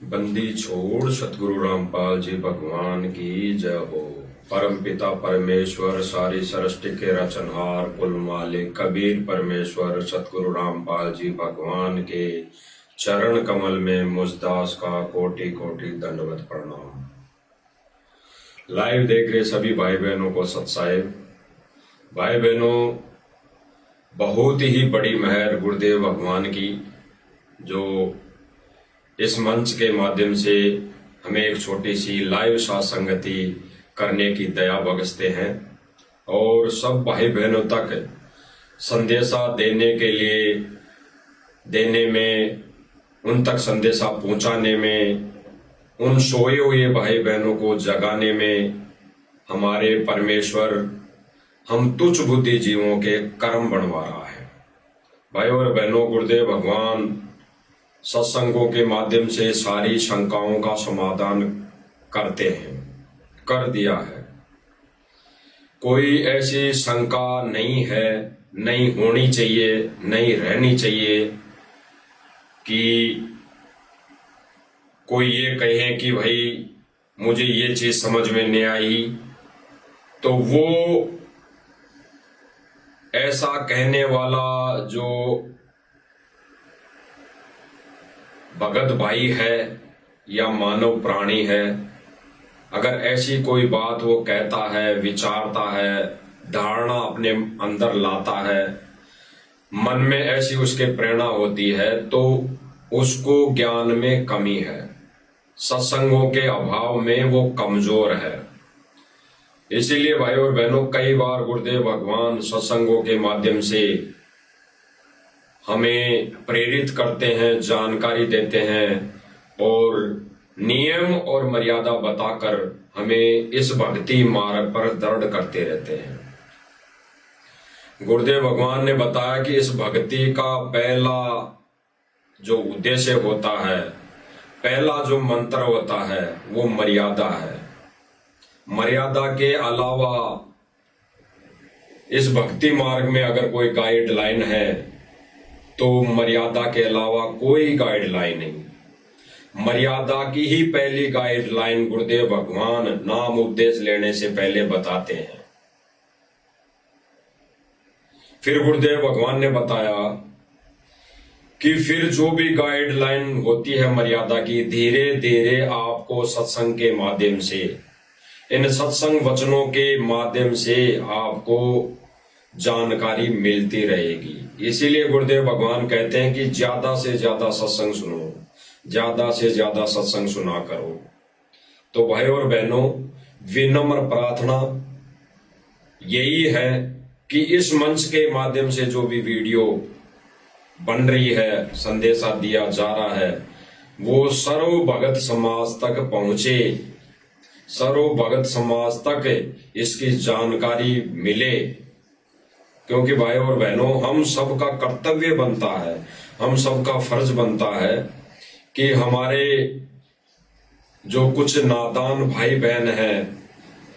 बंदी छोड़ सतगुरु रामपाल जी भगवान की जय हो। परम पिता परमेश्वर सारी सृष्टि के रचनहार कुल मालिक कबीर परमेश्वर सतगुरु रामपाल जी भगवान के चरण कमल में मुझदास का कोटि कोटि दंडवत प्रणाम। लाइव देख रहे सभी भाई बहनों को सत्साहिब। भाई बहनों, बहुत ही बड़ी मेहर गुरुदेव भगवान की, जो इस मंच के माध्यम से हमें एक छोटी सी लाइव सत्संगति करने की दया बख्शते हैं और सब भाई बहनों तक संदेशा देने में, उन तक संदेशा पहुंचाने में, उन सोए हुए भाई बहनों को जगाने में हमारे परमेश्वर हम तुच्छ बुद्धि जीवों के कर्म बनवा रहा है। भाई और बहनों, गुरुदेव भगवान सत्संगों के माध्यम से सारी शंकाओं का समाधान करते हैं, कर दिया है। कोई ऐसी शंका नहीं है, नहीं होनी चाहिए, नहीं रहनी चाहिए कि कोई ये कहे कि भाई मुझे ये चीज समझ में नहीं आई, तो वो ऐसा कहने वाला जो भगत भाई है या मानव प्राणी है, अगर ऐसी कोई बात वो कहता है, विचारता है, धारणा अपने अंदर लाता है, मन में ऐसी उसके प्रेरणा होती है, तो उसको ज्ञान में कमी है, सत्संगों के अभाव में वो कमजोर है। इसीलिए भाई और बहनों, कई बार गुरुदेव भगवान सत्संगों के माध्यम से हमें प्रेरित करते हैं, जानकारी देते हैं और नियम और मर्यादा बताकर हमें इस भक्ति मार्ग पर दृढ़ करते रहते हैं। गुरुदेव भगवान ने बताया कि इस भक्ति का पहला जो उद्देश्य होता है, पहला जो मंत्र होता है, वो मर्यादा है। मर्यादा के अलावा इस भक्ति मार्ग में अगर कोई गाइडलाइन है तो मर्यादा के अलावा कोई गाइडलाइन नहीं। मर्यादा की ही पहली गाइडलाइन गुरुदेव भगवान नाम उपदेश लेने से पहले बताते हैं। फिर गुरुदेव भगवान ने बताया कि फिर जो भी गाइडलाइन होती है मर्यादा की, धीरे धीरे आपको सत्संग के माध्यम से, इन सत्संग वचनों के माध्यम से आपको जानकारी मिलती रहेगी। इसीलिए गुरुदेव भगवान कहते हैं कि ज्यादा से ज्यादा सत्संग सुनो, ज्यादा से ज्यादा सत्संग सुना करो। तो भाई और बहनों, विनम्र प्रार्थना यही है कि इस मंच के माध्यम से जो भी वीडियो बन रही है, संदेशा दिया जा रहा है, वो सर्व भगत समाज तक पहुंचे, सर्व भगत समाज तक इसकी जानकारी मिले। क्योंकि भाई और बहनों, हम सबका कर्तव्य बनता है, हम सबका फर्ज बनता है कि हमारे जो कुछ नादान भाई बहन हैं,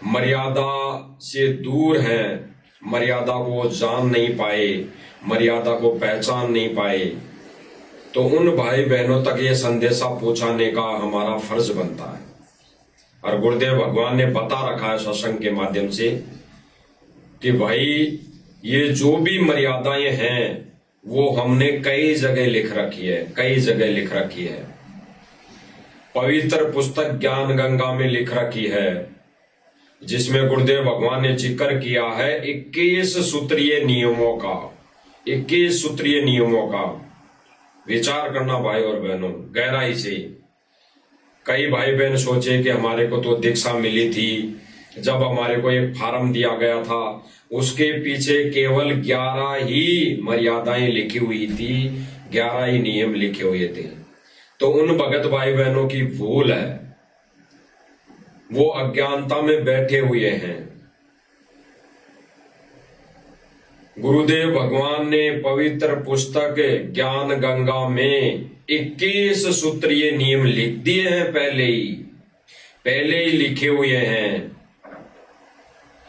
मर्यादा से दूर हैं, मर्यादा को जान नहीं पाए, मर्यादा को पहचान नहीं पाए, तो उन भाई बहनों तक ये संदेशा पहुंचाने का हमारा फर्ज बनता है। और गुरुदेव भगवान ने बता रखा है सत्संग के माध्यम से कि भाई ये जो भी मर्यादाएं हैं वो हमने कई जगह लिख रखी है, कई जगह लिख रखी है। पवित्र पुस्तक ज्ञान गंगा में लिख रखी है, जिसमें गुरुदेव भगवान ने जिक्र किया है 21 सूत्रीय नियमों का। 21 सूत्रीय नियमों का विचार करना भाई और बहनों गहराई से। कई भाई बहन सोचे कि हमारे को तो दीक्षा मिली थी, जब हमारे को एक फार्म दिया गया था उसके पीछे केवल 11 ही मर्यादाएं लिखी हुई थी, 11 ही नियम लिखे हुए थे। तो उन भगत भाई बहनों की भूल है, वो अज्ञानता में बैठे हुए हैं। गुरुदेव भगवान ने पवित्र पुस्तक ज्ञान गंगा में 21 सूत्रीय नियम लिख दिए हैं, पहले ही लिखे हुए हैं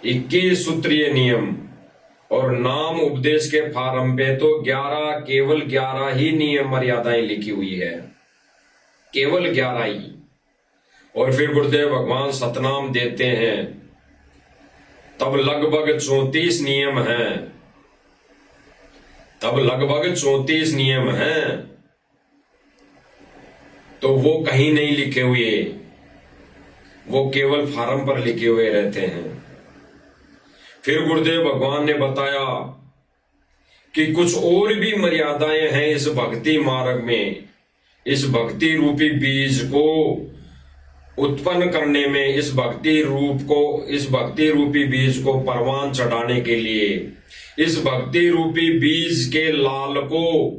21 सूत्रीय नियम। और नाम उपदेश के फार्म पे तो 11, केवल 11 ही नियम मर्यादाएं लिखी हुई है। केवल 11 ही। और फिर गुरुदेव भगवान सतनाम देते हैं, तब लगभग 34 नियम हैं, तब लगभग 34 नियम हैं। तो वो कहीं नहीं लिखे हुए, वो केवल फार्म पर लिखे हुए रहते हैं। फिर गुरुदेव भगवान ने बताया कि कुछ और भी मर्यादाएं हैं इस भक्ति मार्ग में, इस भक्ति रूपी बीज को उत्पन्न करने में, इस भक्ति रूपी बीज को परवान चढ़ाने के लिए, इस भक्ति रूपी बीज के लाल को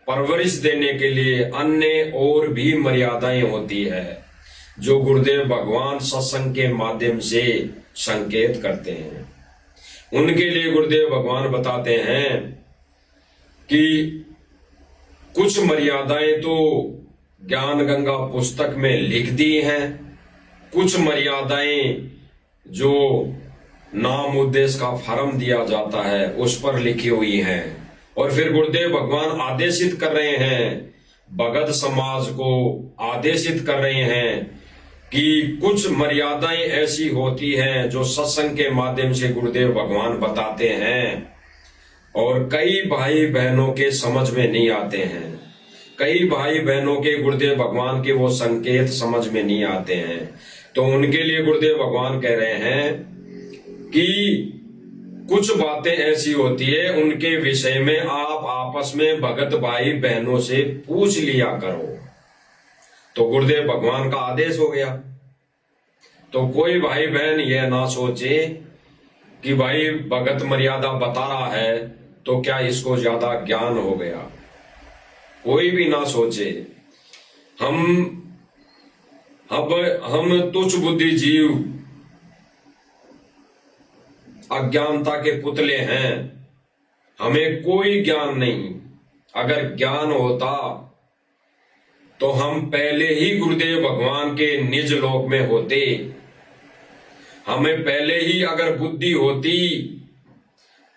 परवरिश देने के लिए अन्य और भी मर्यादाएं होती है, जो गुरुदेव भगवान सत्संग के माध्यम से संकेत करते हैं। उनके लिए गुरुदेव भगवान बताते हैं कि कुछ मर्यादाएं तो ज्ञान गंगा पुस्तक में लिख दी हैं, कुछ मर्यादाएं जो नाम उद्देश्य का फॉर्म दिया जाता है उस पर लिखी हुई हैं। और फिर गुरुदेव भगवान आदेशित कर रहे हैं, भगत समाज को आदेशित कर रहे हैं कि कुछ मर्यादाएं ऐसी होती हैं जो सत्संग के माध्यम से गुरुदेव भगवान बताते हैं और कई भाई बहनों के समझ में नहीं आते हैं। कई भाई बहनों के गुरुदेव भगवान के वो संकेत समझ में नहीं आते हैं। तो उनके लिए गुरुदेव भगवान कह रहे हैं कि कुछ बातें ऐसी होती है, उनके विषय में आप आपस में भगत भाई बहनों से पूछ लिया करो। तो गुरुदेव भगवान का आदेश हो गया। तो कोई भाई बहन यह ना सोचे कि भाई भगत मर्यादा बता रहा है तो क्या इसको ज्यादा ज्ञान हो गया, कोई भी ना सोचे। हम तुच्छ बुद्धि जीव अज्ञानता के पुतले हैं, हमें कोई ज्ञान नहीं। अगर ज्ञान होता तो हम पहले ही गुरुदेव भगवान के निज लोक में होते। हमें पहले ही अगर बुद्धि होती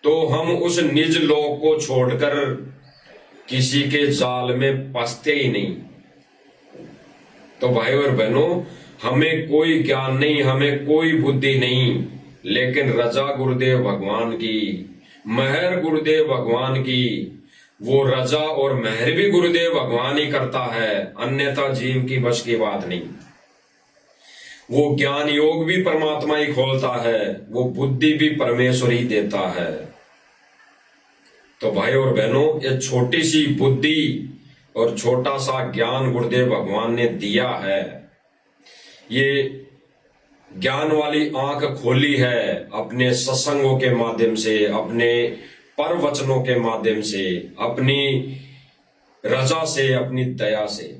तो हम उस निज लोक को छोड़कर किसी के जाल में फंसते ही नहीं। तो भाई और बहनों, हमें कोई ज्ञान नहीं, हमें कोई बुद्धि नहीं, लेकिन रजा गुरुदेव भगवान की, मेहर गुरुदेव भगवान की। वो रजा और मेहर भी गुरुदेव भगवान ही करता है, अन्यथा जीव की बस की बात नहीं। वो ज्ञान योग भी परमात्मा ही खोलता है, वो बुद्धि भी परमेश्वर ही देता है। तो भाई और बहनों, ये छोटी सी बुद्धि और छोटा सा ज्ञान गुरुदेव भगवान ने दिया है। ये ज्ञान वाली आंख खोली है अपने सत्संगों के माध्यम से, अपने पर वचनों के माध्यम से, अपनी रजा से, अपनी दया से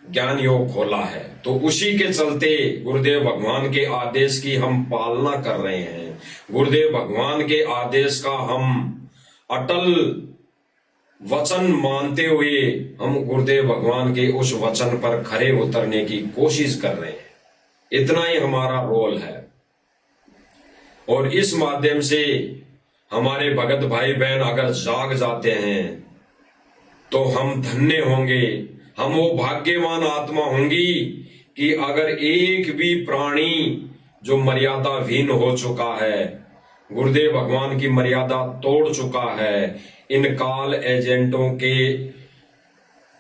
ज्ञान योग खोला है। तो उसी के चलते गुरुदेव भगवान के आदेश की हम पालना कर रहे हैं। गुरुदेव भगवान के आदेश का हम अटल वचन मानते हुए हम गुरुदेव भगवान के उस वचन पर खरे उतरने की कोशिश कर रहे हैं। इतना ही हमारा रोल है। और इस माध्यम से हमारे भगत भाई बहन अगर जाग जाते हैं तो हम धन्य होंगे, हम वो भाग्यवान आत्मा होंगी कि अगर एक भी प्राणी जो मर्यादा विहीन हो चुका है, गुरुदेव भगवान की मर्यादा तोड़ चुका है, इन काल एजेंटों के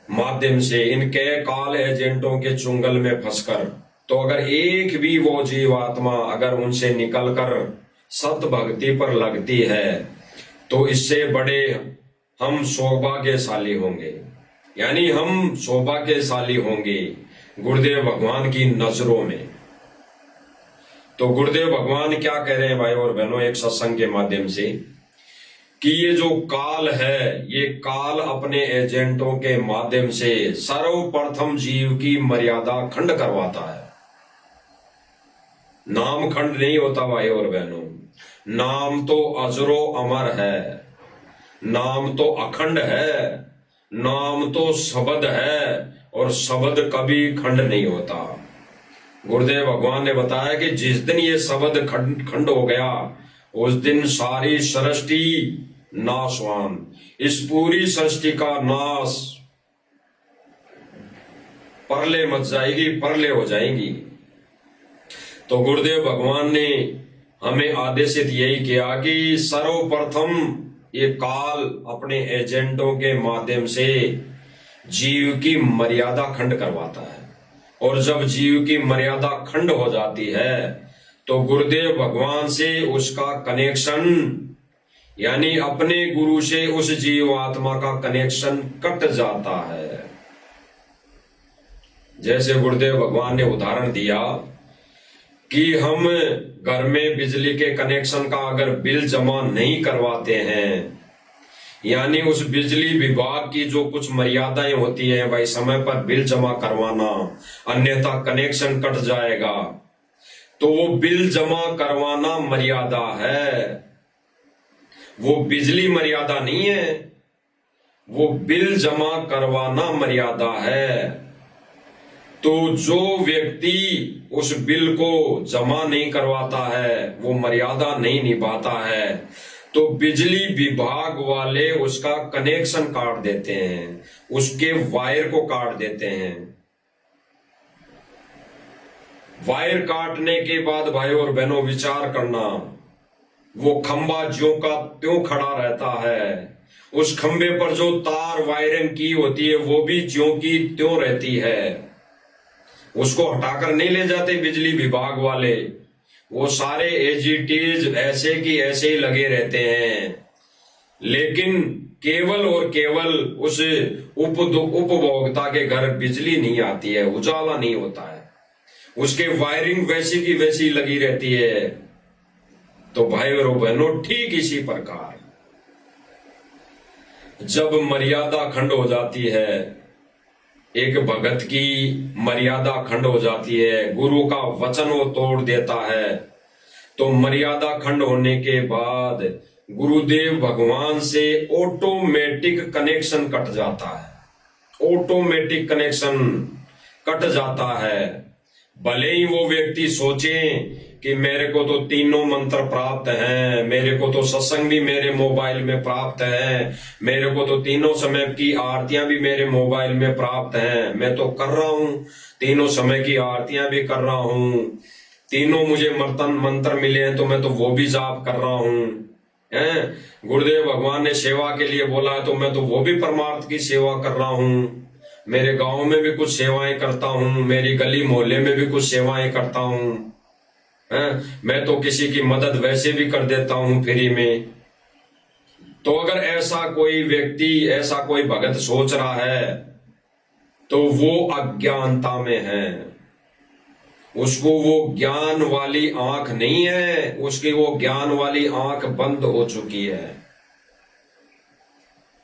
माध्यम से, इनके काल एजेंटों के चुंगल में फंसकर, तो अगर एक भी वो जीवात्मा अगर उनसे निकलकर सत भक्ति पर लगती है तो इससे बड़े हम सौभाग्यशाली होंगे। यानी हम सौभाग्यशाली होंगे गुरुदेव भगवान की नजरों में। तो गुरुदेव भगवान क्या कह रहे हैं भाई और बहनों एक सत्संग के माध्यम से, कि ये जो काल है, ये काल अपने एजेंटों के माध्यम से सर्वप्रथम जीव की मर्यादा खंड करवाता है। नाम खंड नहीं होता भाई और बहनों, नाम तो अजरो अमर है, नाम तो अखंड है, नाम तो शब्द है और शब्द कभी खंड नहीं होता। गुरुदेव भगवान ने बताया कि जिस दिन ये शब्द खंड हो गया उस दिन सारी सृष्टि नाशवान, इस पूरी सृष्टि का नाश परले मच जाएगी, परले हो जाएंगी। तो गुरुदेव भगवान ने हमें आदेशित यही किया कि सर्वप्रथम ये काल अपने एजेंटों के माध्यम से जीव की मर्यादा खंड करवाता है, और जब जीव की मर्यादा खंड हो जाती है तो गुरुदेव भगवान से उसका कनेक्शन, यानी अपने गुरु से उस जीवात्मा का कनेक्शन कट जाता है। जैसे गुरुदेव भगवान ने उदाहरण दिया कि हम घर में बिजली के कनेक्शन का अगर बिल जमा नहीं करवाते हैं, यानी उस बिजली विभाग की जो कुछ मर्यादाएं होती है, भाई समय पर बिल जमा करवाना, अन्यथा कनेक्शन कट जाएगा, तो वो बिल जमा करवाना मर्यादा है, वो बिजली मर्यादा नहीं है, वो बिल जमा करवाना मर्यादा है। तो जो व्यक्ति उस बिल को जमा नहीं करवाता है, वो मर्यादा नहीं निभाता है, तो बिजली विभाग वाले उसका कनेक्शन काट देते हैं, उसके वायर को काट देते हैं। वायर काटने के बाद भाई और बहनों विचार करना, वो खंबा ज्यों का त्यों खड़ा रहता है, उस खंबे पर जो तार वायरिंग की होती है वो भी ज्यों की त्यों रहती है, उसको हटाकर नहीं ले जाते बिजली विभाग वाले, वो सारे एज इट इज ऐसे की ऐसे ही लगे रहते हैं। लेकिन केवल और केवल उस उपभोक्ता के घर बिजली नहीं आती है, उजाला नहीं होता है, उसके वायरिंग वैसी की वैसी लगी रहती है। तो भाई और बहनों ठीक इसी प्रकार जब मर्यादा खंड हो जाती है, एक भगत की मर्यादा खंड हो जाती है, गुरु का वचन वो तोड़ देता है, तो मर्यादा खंड होने के बाद गुरुदेव भगवान से ऑटोमेटिक कनेक्शन कट जाता है, ऑटोमेटिक कनेक्शन कट जाता है। भले ही वो व्यक्ति सोचे कि मेरे को तो तीनों मंत्र प्राप्त हैं, मेरे को तो सत्संग भी मेरे मोबाइल में प्राप्त है, मेरे को तो तीनों समय की आरतियां भी मेरे मोबाइल में प्राप्त हैं, मैं तो कर रहा हूं, तीनों समय की आरतियां भी कर रहा हूं, तीनों मुझे मंत्र मिले हैं तो मैं तो वो भी जाप कर रहा हूं, गुरुदेव भगवान ने सेवा के लिए बोला है तो मैं तो वो भी परमार्थ की सेवा कर रहा हूं, मेरे गांव में भी कुछ सेवाएं करता हूं, मेरी गली मोहल्ले में भी कुछ सेवाएं करता हूं, मैं तो किसी की मदद वैसे भी कर देता हूं फ्री में। तो अगर ऐसा कोई व्यक्ति, ऐसा कोई भगत सोच रहा है तो वो अज्ञानता में है, उसको वो ज्ञान वाली आंख नहीं है, उसकी वो ज्ञान वाली आंख बंद हो चुकी है।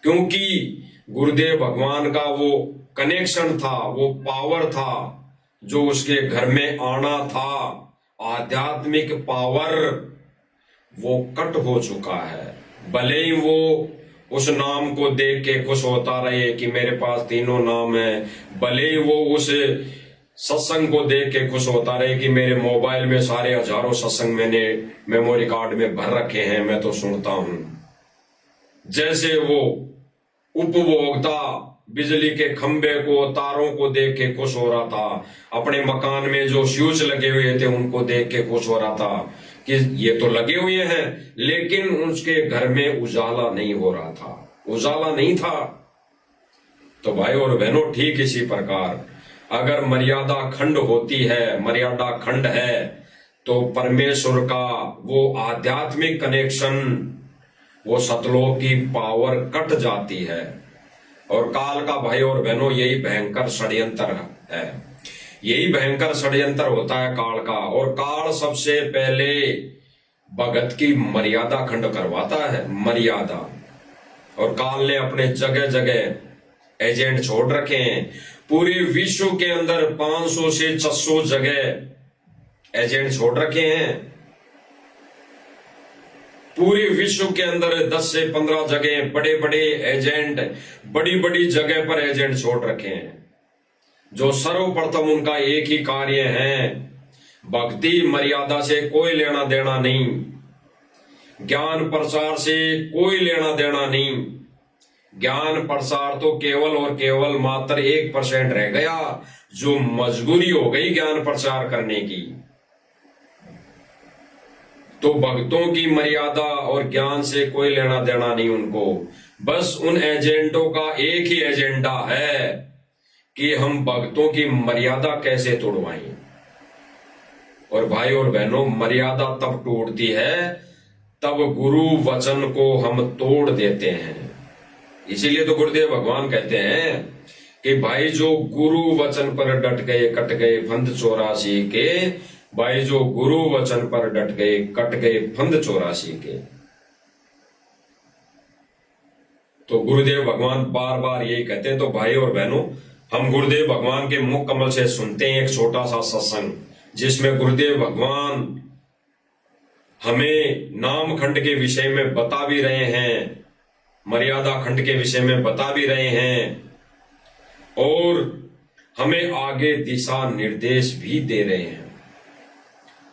क्योंकि गुरुदेव भगवान का वो कनेक्शन था, वो पावर था जो उसके घर में आना था, आध्यात्मिक पावर, वो कट हो चुका है। भले ही वो उस नाम को देख के खुश होता रहे कि मेरे पास तीनों नाम है, भले ही वो उस सत्संग को देख के खुश होता रहे कि मेरे मोबाइल में सारे हजारों सत्संग मैंने मेमोरी कार्ड में भर रखे हैं, मैं तो सुनता हूं। जैसे वो उपभोक्ता बिजली के खंबे को, तारों को देख के खुश हो रहा था, अपने मकान में जो स्विच लगे हुए थे उनको देख के खुश हो रहा था कि ये तो लगे हुए हैं, लेकिन उसके घर में उजाला नहीं हो रहा था, उजाला नहीं था। तो भाई और बहनों ठीक इसी प्रकार अगर मर्यादा खंड होती है, मर्यादा खंड है, तो परमेश्वर का वो आध्यात्मिक कनेक्शन, वो सतलोक की पावर कट जाती है। और काल का भाई और बहनों यही भयंकर षड्यंत्र है, यही भयंकर षड्यंत्र होता है काल का। और काल सबसे पहले भगत की मर्यादा खंड करवाता है, मर्यादा। और काल ने अपने जगह जगह एजेंट छोड़ रखे हैं, पूरे विश्व के अंदर 500 से 600 जगह एजेंट छोड़ रखे हैं, पूरे विश्व के अंदर 10 से 15 जगह बड़े बड़े एजेंट, बड़ी बड़ी जगह पर एजेंट छोड़ रखे हैं, जो सर्वप्रथम उनका एक ही कार्य है, भक्ति मर्यादा से कोई लेना देना नहीं, ज्ञान प्रचार से कोई लेना देना नहीं, ज्ञान प्रसार तो केवल और केवल मात्र 1% रह गया, जो मजबूरी हो गई ज्ञान प्रचार करने की। तो भक्तों की मर्यादा और ज्ञान से कोई लेना देना नहीं उनको। बस उन एजेंटों का एक ही एजेंडा है कि हम भक्तों की मर्यादा कैसे तोड़वाएं। और भाई और बहनों, मर्यादा तब टूटती है तब गुरु वचन को हम तोड़ देते हैं। इसीलिए तो गुरुदेव भगवान कहते हैं कि भाई जो गुरु वचन पर डट गए कट गए फंद 84 के, भाई जो गुरु वचन पर डट गए कट गए फंद 84 के। तो गुरुदेव भगवान बार बार यही कहते हैं। तो भाई और बहनों, हम गुरुदेव भगवान के मुख कमल से सुनते हैं एक छोटा सा सत्संग, जिसमें गुरुदेव भगवान हमें नाम खंड के विषय में बता भी रहे हैं, मर्यादा खंड के विषय में बता भी रहे हैं, और हमें आगे दिशा निर्देश भी दे रहे हैं।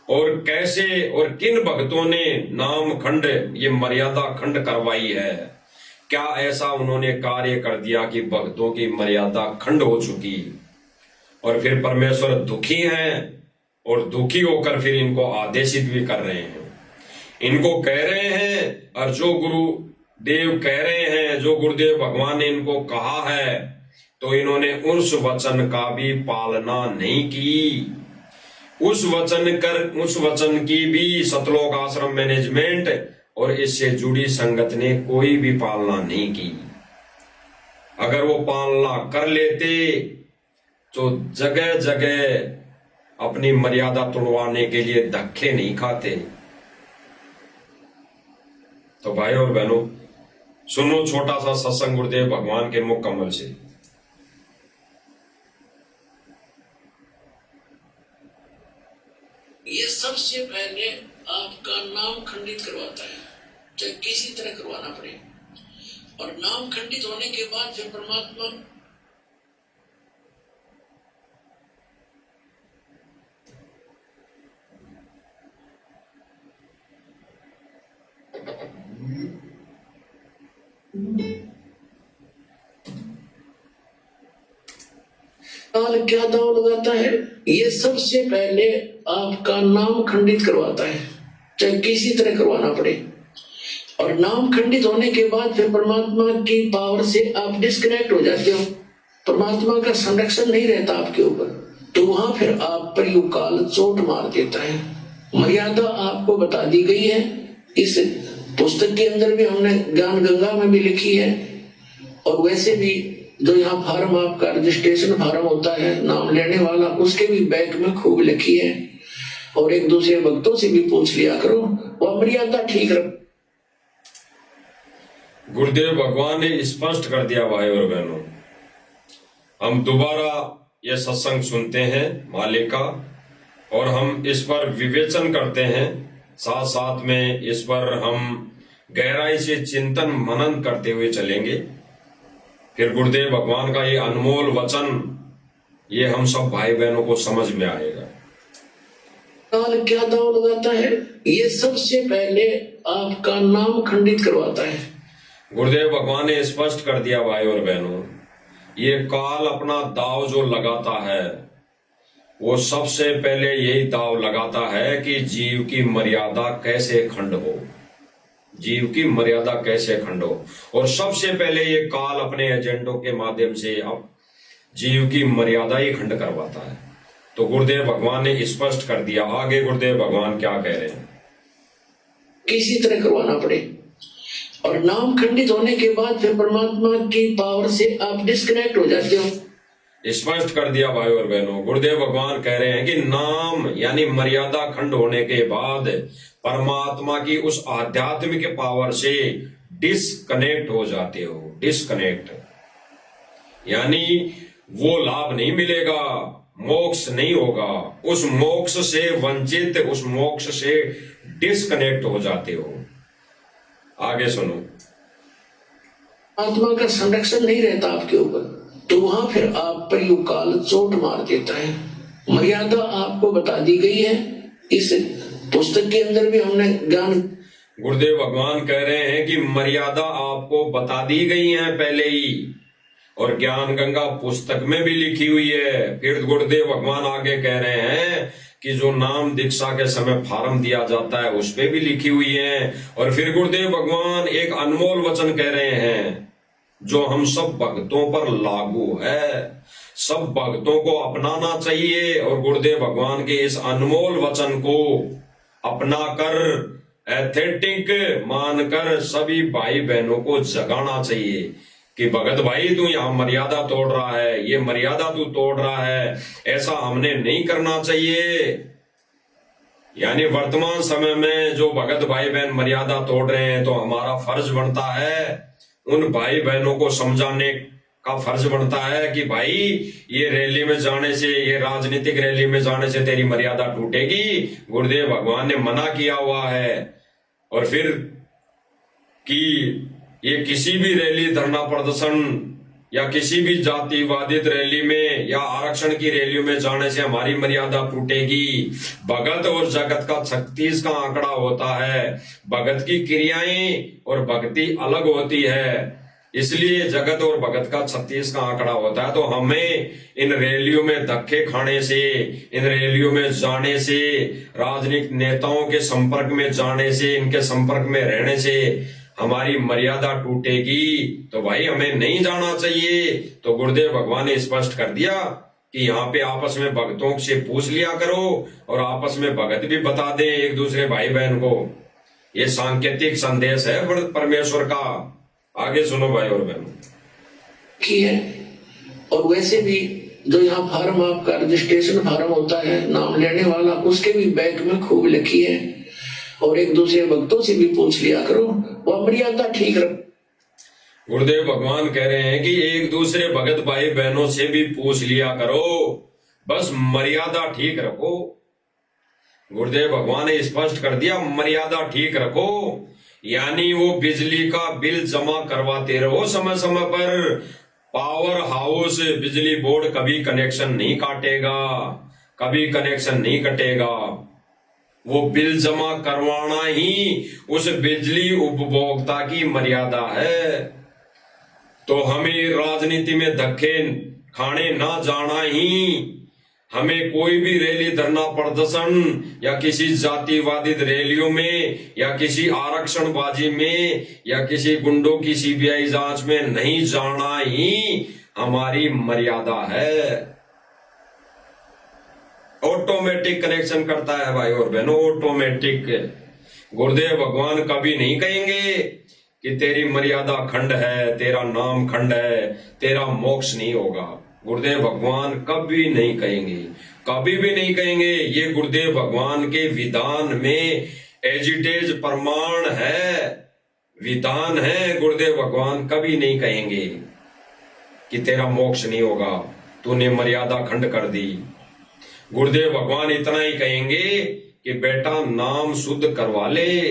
और कैसे और किन भक्तों ने नाम खंड, ये मर्यादा खंड करवाई है, क्या ऐसा उन्होंने कार्य कर दिया कि भक्तों की मर्यादा खंड हो चुकी, और फिर परमेश्वर दुखी हैं और दुखी होकर फिर इनको आदेशित भी कर रहे हैं। इनको कह रहे हैं, और जो गुरुदेव कह रहे हैं, जो गुरुदेव भगवान ने इनको कहा है, तो इन्होंने उस वचन का भी पालना नहीं की। उस वचन की भी सतलोक आश्रम मैनेजमेंट और इससे जुड़ी संगत ने कोई भी पालना नहीं की। अगर वो पालना कर लेते तो जगह जगह अपनी मर्यादा तोड़वाने के लिए धक्के नहीं खाते। तो भाई और बहनों, सुनो छोटा सा सत्संग गुरुदेव भगवान के मुख कमल से। ये सबसे पहले आपका नाम खंडित करवाता है, चाहे किसी तरह करवाना पड़े। और नाम खंडित होने के बाद फिर परमात्मा काल क्या दाव लगाता है? ये सबसे पहले आपका नाम खंडित करवाता है, चाहे किसी तरह करवाना पड़े। और नाम खंडित होने के बाद फिर परमात्मा की पावर से आप डिस्कनेक्ट हो जाते हो, परमात्मा का संरक्षण नहीं रहता आपके ऊपर, तो वहां फिर आप पर यू काल चोट मार देता है। मर्यादा आपको बता दी गई है, इस पुस्तक के अंदर भी हमने ज्ञान गंगा में भी लिखी है, और वैसे भी जो यहाँ फार्म आपका रजिस्ट्रेशन फार्म होता है नाम लेने वाला, उसके भी बैक में खूब लिखी है। और एक दूसरे भक्तों से भी पूछ लिया करो, वह मर्यादा ठीक रख। गुरुदेव भगवान ने स्पष्ट कर दिया भाई और बहनों। हम दोबारा ये सत्संग सुनते हैं मालिक का, और हम इस पर विवेचन करते हैं, साथ साथ में इस पर हम गहराई से चिंतन मनन करते हुए चलेंगे। फिर गुरुदेव भगवान का ये अनमोल वचन, ये हम सब भाई बहनों को समझ में आएगा। काल क्या दाव लगाता है? ये सबसे पहले आपका नाम खंडित करवाता है। गुरुदेव भगवान ने स्पष्ट कर दिया भाई और बहनों, ये काल अपना दाव जो लगाता है, वो सबसे पहले यही दाव लगाता है कि जीव की मर्यादा कैसे खंड हो, जीव की मर्यादा कैसे खंड हो। और सबसे पहले ये काल अपने एजेंडों के माध्यम से अब जीव की मर्यादा ही खंड करवाता है। तो गुरुदेव भगवान ने स्पष्ट कर दिया। आगे गुरुदेव भगवान क्या कह रहे हैं? किसी तरह करवाना पड़े। और नाम खंडित होने के बाद फिर परमात्मा की पावर से आप डिस्कनेक्ट हो जाते हो। स्पष्ट कर दिया भाई और बहनों। गुरुदेव भगवान कह रहे हैं कि नाम यानी मर्यादा खंड होने के बाद परमात्मा की उस आध्यात्मिक पावर से डिस्कनेक्ट हो जाते हो। डिस्कनेक्ट यानी वो लाभ नहीं मिलेगा, मोक्ष नहीं होगा, उस मोक्ष से वंचित, उस मोक्ष से डिस्कनेक्ट हो जाते हो। आगे सुनो। आत्मा का संरक्षण नहीं रहता आपके ऊपर, तो वहां फिर आप पर यू काल चोट मार देता है। मर्यादा आपको बता दी गई है, इस पुस्तक के अंदर भी हमने गुरुदेव भगवान कह रहे हैं कि मर्यादा आपको बता दी गई है पहले ही, और ज्ञान गंगा पुस्तक में भी लिखी हुई है। फिर गुरुदेव भगवान आगे कह रहे हैं कि जो नाम दीक्षा के समय फार्म दिया जाता है उस पे भी लिखी हुई है। और फिर गुरुदेव भगवान एक अनमोल वचन कह रहे हैं जो हम सब भक्तों पर लागू है, सब भक्तों को अपनाना चाहिए। और गुरुदेव भगवान के इस अनमोल वचन को अपनाकर एथेटिक मानकर सभी भाई बहनों को जगाना चाहिए कि भगत भाई तू यहाँ मर्यादा तोड़ रहा है, ये मर्यादा तू तोड़ रहा है, ऐसा हमने नहीं करना चाहिए। यानी वर्तमान समय में जो भगत भाई बहन मर्यादा तोड़ रहे हैं तो हमारा फर्ज बनता है उन भाई बहनों को समझाने का फर्ज बनता है कि भाई ये रैली में जाने से, ये राजनीतिक रैली में जाने से तेरी मर्यादा टूटेगी, गुरुदेव भगवान ने मना किया हुआ है। और फिर कि ये किसी भी रैली, धरना प्रदर्शन या किसी भी जातिवादित रैली में या आरक्षण की रैलियों में जाने से हमारी मर्यादा टूटेगी। भगत और जगत का 36 का आंकड़ा होता है। भगत की क्रियाएं और भक्ति अलग होती है, इसलिए जगत और भगत का 36 का आंकड़ा होता है। तो हमें इन रैलियों में धक्के खाने से, इन रैलियों में जाने से, राजनीतिक नेताओं के संपर्क में जाने से, इनके संपर्क में रहने से हमारी मर्यादा टूटेगी, तो भाई हमें नहीं जाना चाहिए। तो गुरुदेव भगवान ने स्पष्ट कर दिया कि यहाँ पे आपस में भक्तों से पूछ लिया करो और आपस में भगत भी बता दें एक दूसरे भाई बहन को। ये सांकेतिक संदेश है परमेश्वर का। आगे सुनो भाई और बहनों की है। और वैसे भी जो यहाँ फार्म आपका रजिस्ट्रेशन फार्म होता है, नाम लेने वाला, उसके भी बैग में खूब लिखी है। और एक दूसरे भक्तों से भी पूछ लिया करो, वह मर्यादा ठीक रखो। गुरुदेव भगवान कह रहे हैं कि एक दूसरे भगत भाई बहनों से भी पूछ लिया करो, बस मर्यादा ठीक रखो। गुरुदेव भगवान ने स्पष्ट कर दिया मर्यादा ठीक रखो, यानी वो बिजली का बिल जमा करवाते रहो समय समय पर। पावर हाउस बिजली बोर्ड कभी कनेक्शन नहीं काटेगा, कभी कनेक्शन नहीं कटेगा। वो बिल जमा करवाना ही उस बिजली उपभोक्ता की मर्यादा है। तो हमें राजनीति में धक्के खाने ना जाना ही, हमें कोई भी रैली, धरना प्रदर्शन या किसी जातिवादी रैलियों में या किसी आरक्षणबाजी में या किसी गुंडों की सीबीआई जांच में नहीं जाना ही हमारी मर्यादा है। ऑटोमेटिक कनेक्शन करता है भाई और बहनों, ऑटोमेटिक। गुरुदेव भगवान कभी नहीं कहेंगे कि तेरी मर्यादा खंड है, तेरा नाम खंड है, तेरा मोक्ष नहीं होगा। गुरुदेव भगवान कभी नहीं कहेंगे, कभी भी नहीं कहेंगे। ये गुरुदेव भगवान के विधान में एजिटेज प्रमाण है, विधान है। गुरुदेव भगवान कभी नहीं कहेंगे कि तेरा मोक्ष नहीं होगा, तूने मर्यादा खंड कर दी। गुरुदेव भगवान इतना ही कहेंगे कि बेटा नाम शुद्ध करवा ले।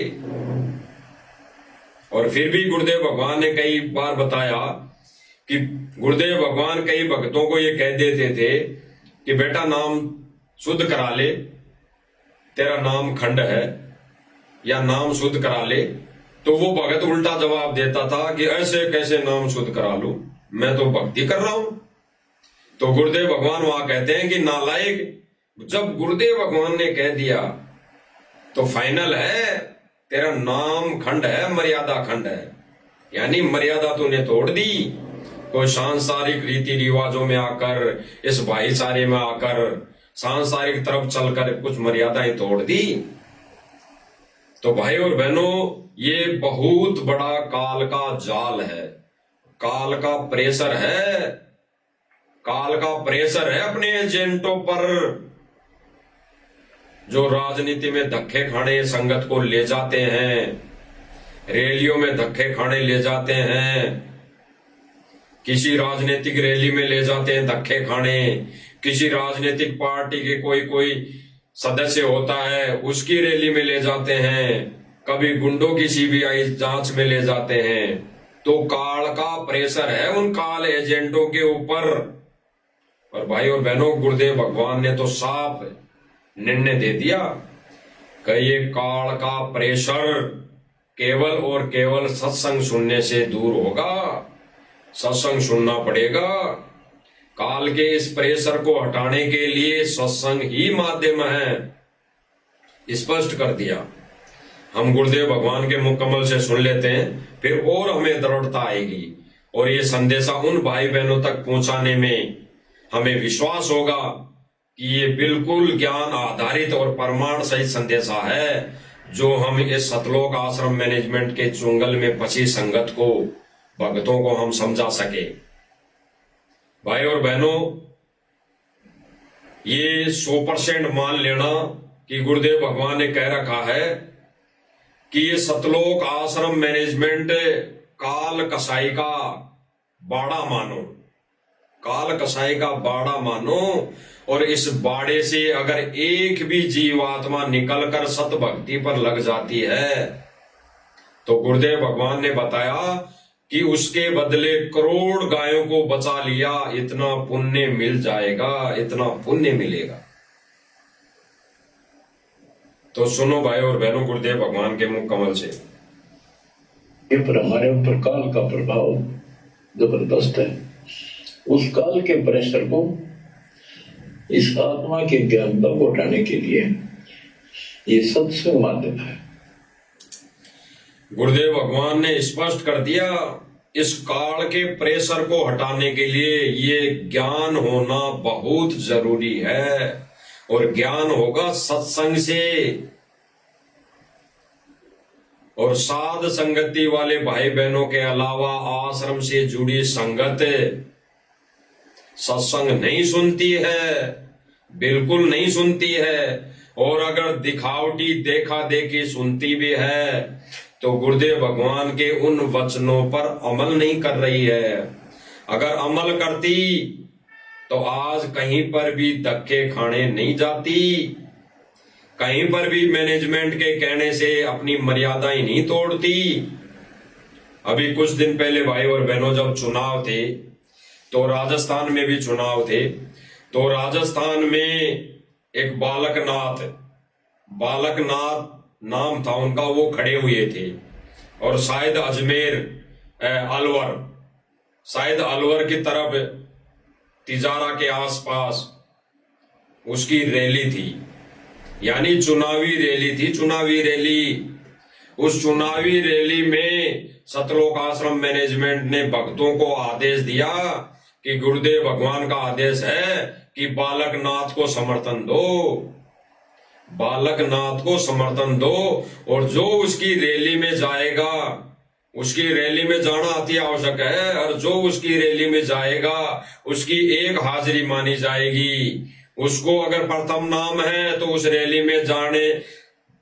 और फिर भी गुरुदेव भगवान ने कई बार बताया कि गुरुदेव भगवान कई भक्तों को ये कह देते थे कि बेटा नाम शुद्ध करा ले, तेरा नाम खंड है, या नाम शुद्ध करा ले। तो वो भगत उल्टा जवाब देता था कि ऐसे कैसे नाम शुद्ध करा लूं, मैं तो भक्ति कर रहा हूं। तो गुरुदेव भगवान वहां कहते हैं कि नालायक, जब गुरुदेव भगवान ने कह दिया तो फाइनल है, तेरा नाम खंड है, मर्यादा खंड है, यानी मर्यादा तूने तोड़ दी। कोई सांसारिक रीति रिवाजों में आकर, इस भाईचारे में आकर, सांसारिक तरफ चलकर कुछ मर्यादाएं तोड़ दी। तो भाई और बहनों, ये बहुत बड़ा काल का जाल है, काल का प्रेशर है, काल का प्रेशर है अपने एजेंटों पर, जो राजनीति में धक्के खाने संगत को ले जाते हैं, रैलियों में धक्के खाने ले जाते हैं, किसी राजनीतिक रैली में ले जाते हैं धक्के खाने, किसी राजनीतिक पार्टी के कोई सदस्य होता है उसकी रैली में ले जाते हैं, कभी गुंडों की सीबीआई जांच में ले जाते हैं। तो काल का प्रेशर है उन काल एजेंटों के ऊपर। और भाई और बहनों, गुरुदेव भगवान ने तो साफ निर्णय दे दिया कि ये काल का प्रेशर केवल और केवल सत्संग सुनने से दूर होगा। सत्संग सुनना पड़ेगा। काल के इस प्रेशर को हटाने के लिए सत्संग ही माध्यम है, स्पष्ट कर दिया। हम गुरुदेव भगवान के मुख कमल से सुन लेते हैं, फिर और हमें दृढ़ता आएगी और ये संदेशा उन भाई बहनों तक पहुंचाने में हमें विश्वास होगा कि ये बिल्कुल ज्ञान आधारित और प्रमाण सहित संदेशा है, जो हम इस सतलोक आश्रम मैनेजमेंट के चुंगल में फंसी संगत को, भक्तों को हम समझा सके। भाई और बहनों, ये 100% मान लेना कि गुरुदेव भगवान ने कह रखा है कि ये सतलोक आश्रम मैनेजमेंट काल कसाई का बाड़ा मानो, काल कसाई का बाड़ा मानो। और इस बाड़े से अगर एक भी जीवात्मा निकलकर सत भक्ति पर लग जाती है तो गुरुदेव भगवान ने बताया कि उसके बदले करोड़ गायों को बचा लिया, इतना पुण्य मिल जाएगा, इतना पुण्य मिलेगा। तो सुनो भाई और बहनों, गुरुदेव भगवान के मुख कमल से। ये पर हमारे ऊपर काल का प्रभाव जबरदस्त है। उस काल के प्रेशर को इस आत्मा के ज्ञानता को उठाने के लिए ये सत्संग माध्यम है। गुरुदेव भगवान ने स्पष्ट कर दिया, इस काल के प्रेशर को हटाने के लिए ये ज्ञान होना बहुत जरूरी है, और ज्ञान होगा सत्संग से। और साध संगति वाले भाई बहनों के अलावा आश्रम से जुड़ी संगत सत्संग नहीं सुनती है, बिल्कुल नहीं सुनती है। और अगर दिखावटी देखा देखी सुनती भी है तो गुरुदेव भगवान के उन वचनों पर अमल नहीं कर रही है। अगर अमल करती तो आज कहीं पर भी धक्के खाने नहीं जाती, कहीं पर भी मैनेजमेंट के कहने से अपनी मर्यादाएं नहीं तोड़ती। अभी कुछ दिन पहले भाई और बहनों, जब चुनाव थे तो राजस्थान में भी चुनाव थे, तो राजस्थान में एक बालकनाथ नाम था उनका, वो खड़े हुए थे। और शायद अजमेर अलवर की तरफ तिजारा के आसपास उसकी रैली थी, यानी चुनावी रैली थी, चुनावी रैली। उस चुनावी रैली में सतलोक आश्रम मैनेजमेंट ने भक्तों को आदेश दिया कि गुरुदेव भगवान का आदेश है कि बालकनाथ को समर्थन दो, बालकनाथ को समर्थन दो। और जो उसकी रैली में जाएगा, उसकी रैली में जाना अति आवश्यक है, और जो उसकी रैली में जाएगा उसकी एक हाजिरी मानी जाएगी। उसको अगर प्रथम नाम है तो उस रैली में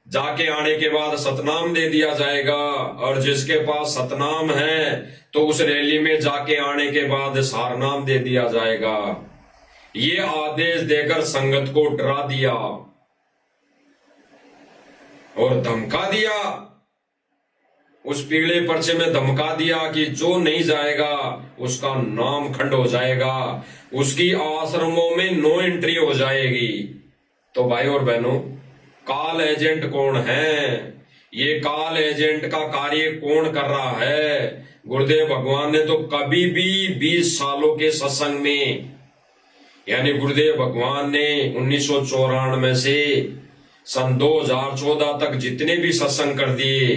जाके आने के बाद सतनाम दे दिया जाएगा, और जिसके पास सतनाम है तो उस रैली में जाके आने के बाद सारनाम दे दिया जाएगा। ये आदेश देकर संगत को डरा दिया और धमका दिया, उस पीले पर्चे में धमका दिया कि जो नहीं जाएगा उसका नाम खंड हो जाएगा, उसकी आश्रमों में नो एंट्री हो जाएगी। तो भाई और बहनों, काल एजेंट कौन है? ये काल एजेंट का कार्य कौन कर रहा है? गुरुदेव भगवान ने तो कभी भी 20 सालों के सत्संग में, यानी गुरुदेव भगवान ने 1994 से सन 2014 तक जितने भी सत्संग कर दिए,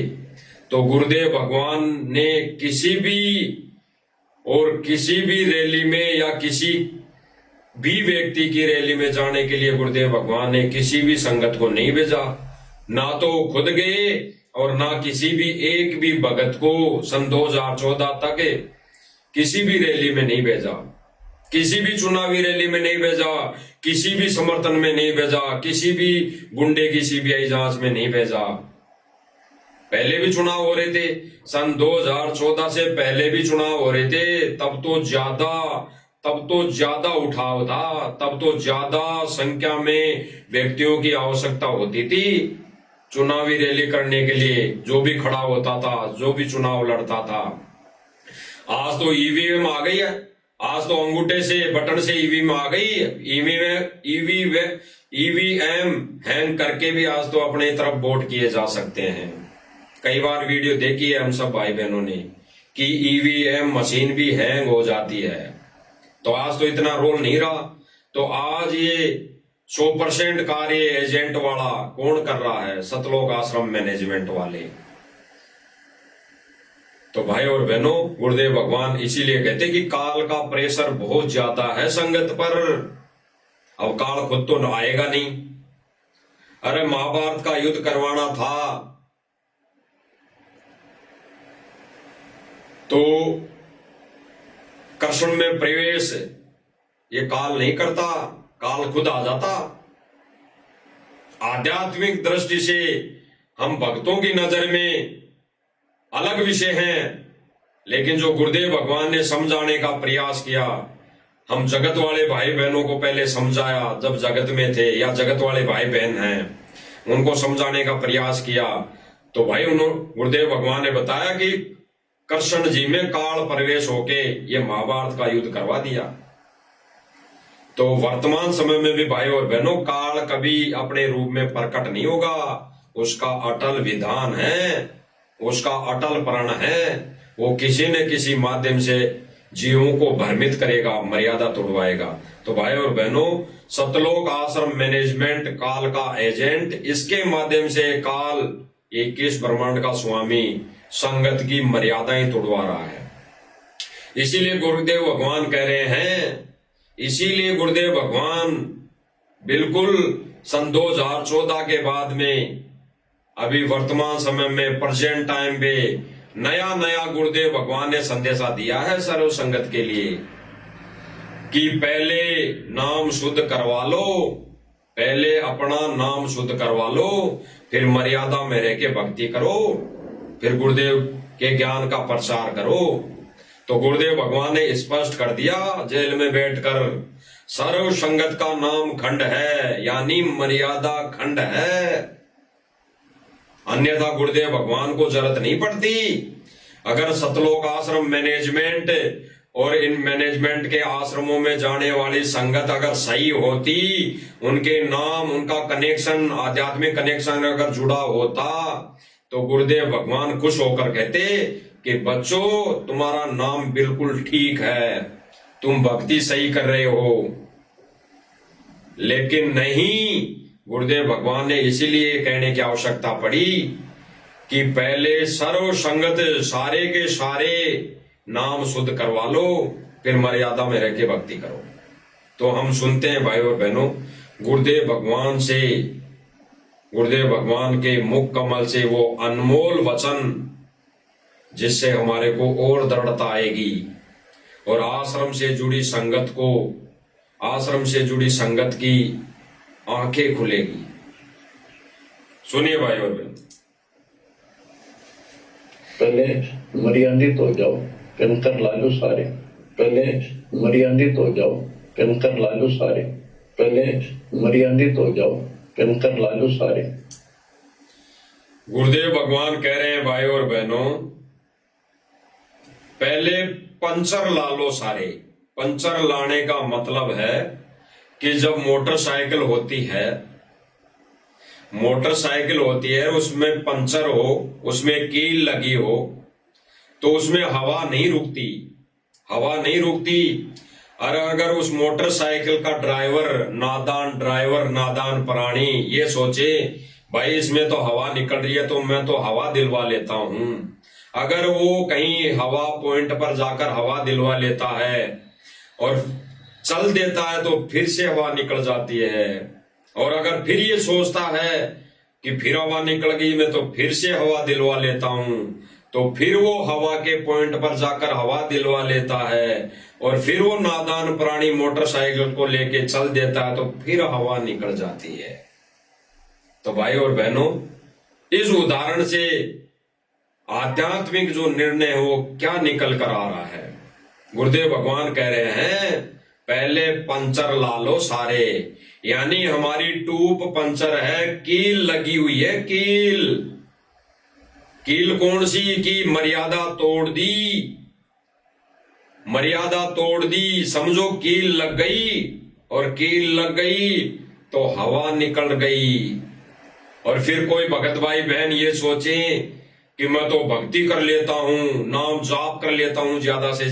तो गुरुदेव भगवान ने किसी भी रैली में या किसी भी व्यक्ति की रैली में जाने के लिए गुरुदेव भगवान ने किसी भी संगत को नहीं भेजा। ना तो खुद गए और ना किसी भी एक भी भगत को सन 2014 तक किसी भी रैली में नहीं भेजा, किसी भी चुनावी रैली में नहीं भेजा, किसी भी समर्थन में नहीं भेजा, किसी भी गुंडे की सीबीआई जांच में नहीं भेजा। पहले भी चुनाव हो रहे थे, सन 2014 से पहले भी चुनाव हो रहे थे, तब तो ज्यादा उठाव था, तब तो ज्यादा संख्या में व्यक्तियों की आवश्यकता होती थी चुनावी रैली करने के लिए, जो भी खड़ा होता था, जो भी चुनाव लड़ता था। आज तो ईवीएम आ गई है, आज तो अंगूठे से बटन से ईवीएम आ गई। ईवीएम हैंग करके भी आज तो अपने तरफ वोट किए जा सकते हैं। कई बार वीडियो देखी है हम सब भाई बहनों ने कि ईवीएम मशीन भी हैंग हो जाती है। तो आज तो इतना रोल नहीं रहा, तो आज ये 100% कार्य एजेंट वाला कौन कर रहा है? सतलोक आश्रम मैनेजमेंट वाले। तो भाई और बहनों, गुरुदेव भगवान इसीलिए कहते कि काल का प्रेशर बहुत ज्यादा है संगत पर। अब काल खुद तो आएगा नहीं। अरे महाभारत का युद्ध करवाना था तो कृष्ण में प्रवेश ये काल नहीं करता, काल खुद आ जाता। आध्यात्मिक दृष्टि से हम भक्तों की नजर में अलग विषय हैं, लेकिन जो गुरुदेव भगवान ने समझाने का प्रयास किया, हम जगत वाले भाई बहनों को पहले समझाया जब जगत में थे, या जगत वाले भाई बहन हैं उनको समझाने का प्रयास किया। तो भाई गुरुदेव भगवान ने बताया कि कृष्ण जी में काल प्रवेश होके ये महाभारत का युद्ध करवा दिया। तो वर्तमान समय में भी भाई और बहनों, काल कभी अपने रूप में प्रकट नहीं होगा। उसका अटल विधान है, उसका अटल प्रण है। वो किसी न किसी माध्यम से जीवों को भ्रमित करेगा, मर्यादा तोड़वाएगा। तो भाई और बहनों, सतलोक आश्रम मैनेजमेंट काल का एजेंट, इसके माध्यम से काल 21 ब्रह्मांड का स्वामी संगत की मर्यादाएं तोड़वा रहा है। इसीलिए गुरुदेव भगवान कह रहे हैं, इसीलिए गुरुदेव भगवान बिल्कुल सन 2014 के बाद में अभी वर्तमान समय में प्रेजेंट टाइम पे नया नया गुरुदेव भगवान ने संदेशा दिया है सर्व संगत के लिए कि पहले नाम शुद्ध करवा लो, पहले अपना नाम शुद्ध करवा लो, फिर मर्यादा में रह के भक्ति करो, फिर गुरुदेव के ज्ञान का प्रचार करो। तो गुरुदेव भगवान ने स्पष्ट कर दिया जेल में बैठकर, सर्व संगत का नाम खंड है, यानी मर्यादा खंड है। अन्यथा गुरुदेव भगवान को जरूरत नहीं पड़ती। अगर सतलोक आश्रम मैनेजमेंट और इन मैनेजमेंट के आश्रमों में जाने वाली संगत अगर सही होती, उनके नाम, उनका कनेक्शन, आध्यात्मिक कनेक्शन अगर जुड़ा होता, तो गुरुदेव भगवान खुश होकर कहते कि बच्चों, तुम्हारा नाम बिल्कुल ठीक है, तुम भक्ति सही कर रहे हो। लेकिन नहीं, गुरुदेव भगवान ने इसीलिए कहने की आवश्यकता पड़ी कि पहले सर्व संगत सारे के सारे नाम शुद्ध करवा लो, फिर मर्यादा में रह के भक्ति करो। तो हम सुनते हैं भाई और बहनों, गुरुदेव भगवान से, गुरुदेव भगवान के मुख कमल से वो अनमोल वचन, जिससे हमारे को और दृढ़ता आएगी और आश्रम से जुड़ी संगत को, आश्रम से जुड़ी संगत की आंखें खुलेगी। सुनिए भाई और बहन, पहले मर्यादित हो जाओ, कंकर ला लो सारे। पहले मर्यादित हो जाओ, कंकर ला लो सारे। पहले मर्यादित हो जाओ, कंकर ला लो सारे। गुरुदेव भगवान कह रहे हैं भाई और बहनों, पहले पंचर ला लो सारे। पंचर लाने का मतलब है कि जब मोटरसाइकिल होती है, मोटरसाइकिल होती है, उसमें पंचर हो, उसमें कील लगी हो, तो उसमें हवा नहीं रुकती, हवा नहीं रुकती। और अगर उस मोटरसाइकिल का ड्राइवर नादान प्राणी ये सोचे भाई इसमें तो हवा निकल रही है तो मैं तो हवा दिलवा लेता हूं, अगर वो कहीं हवा पॉइंट पर जाकर हवा दिलवा लेता है और चल देता है तो फिर से हवा निकल जाती है, और अगर फिर ये सोचता है कि फिर हवा निकल गई मैं तो फिर से हवा दिलवा लेता हूं, तो फिर वो हवा के पॉइंट पर जाकर हवा दिलवा लेता है, और फिर वो नादान प्राणी मोटरसाइकिल को लेके चल देता है तो फिर हवा निकल जाती है। तो भाई और बहनों, इस उदाहरण से आध्यात्मिक जो निर्णय है वो क्या निकल कर आ रहा है। गुरुदेव भगवान कह रहे हैं पहले पंचर ला लो सारे, यानी हमारी ट्यूब पंचर है, कील लगी हुई है, कील। कील कौन सी? की मर्यादा तोड़ दी, मर्यादा तोड़ दी, समझो कील लग गई, और कील लग गई तो हवा निकल गई। और फिर कोई भगत भाई बहन ये सोचे कि मैं तो भक्ति कर लेता हूं, नाम जाप कर लेता हूं, ज्यादा से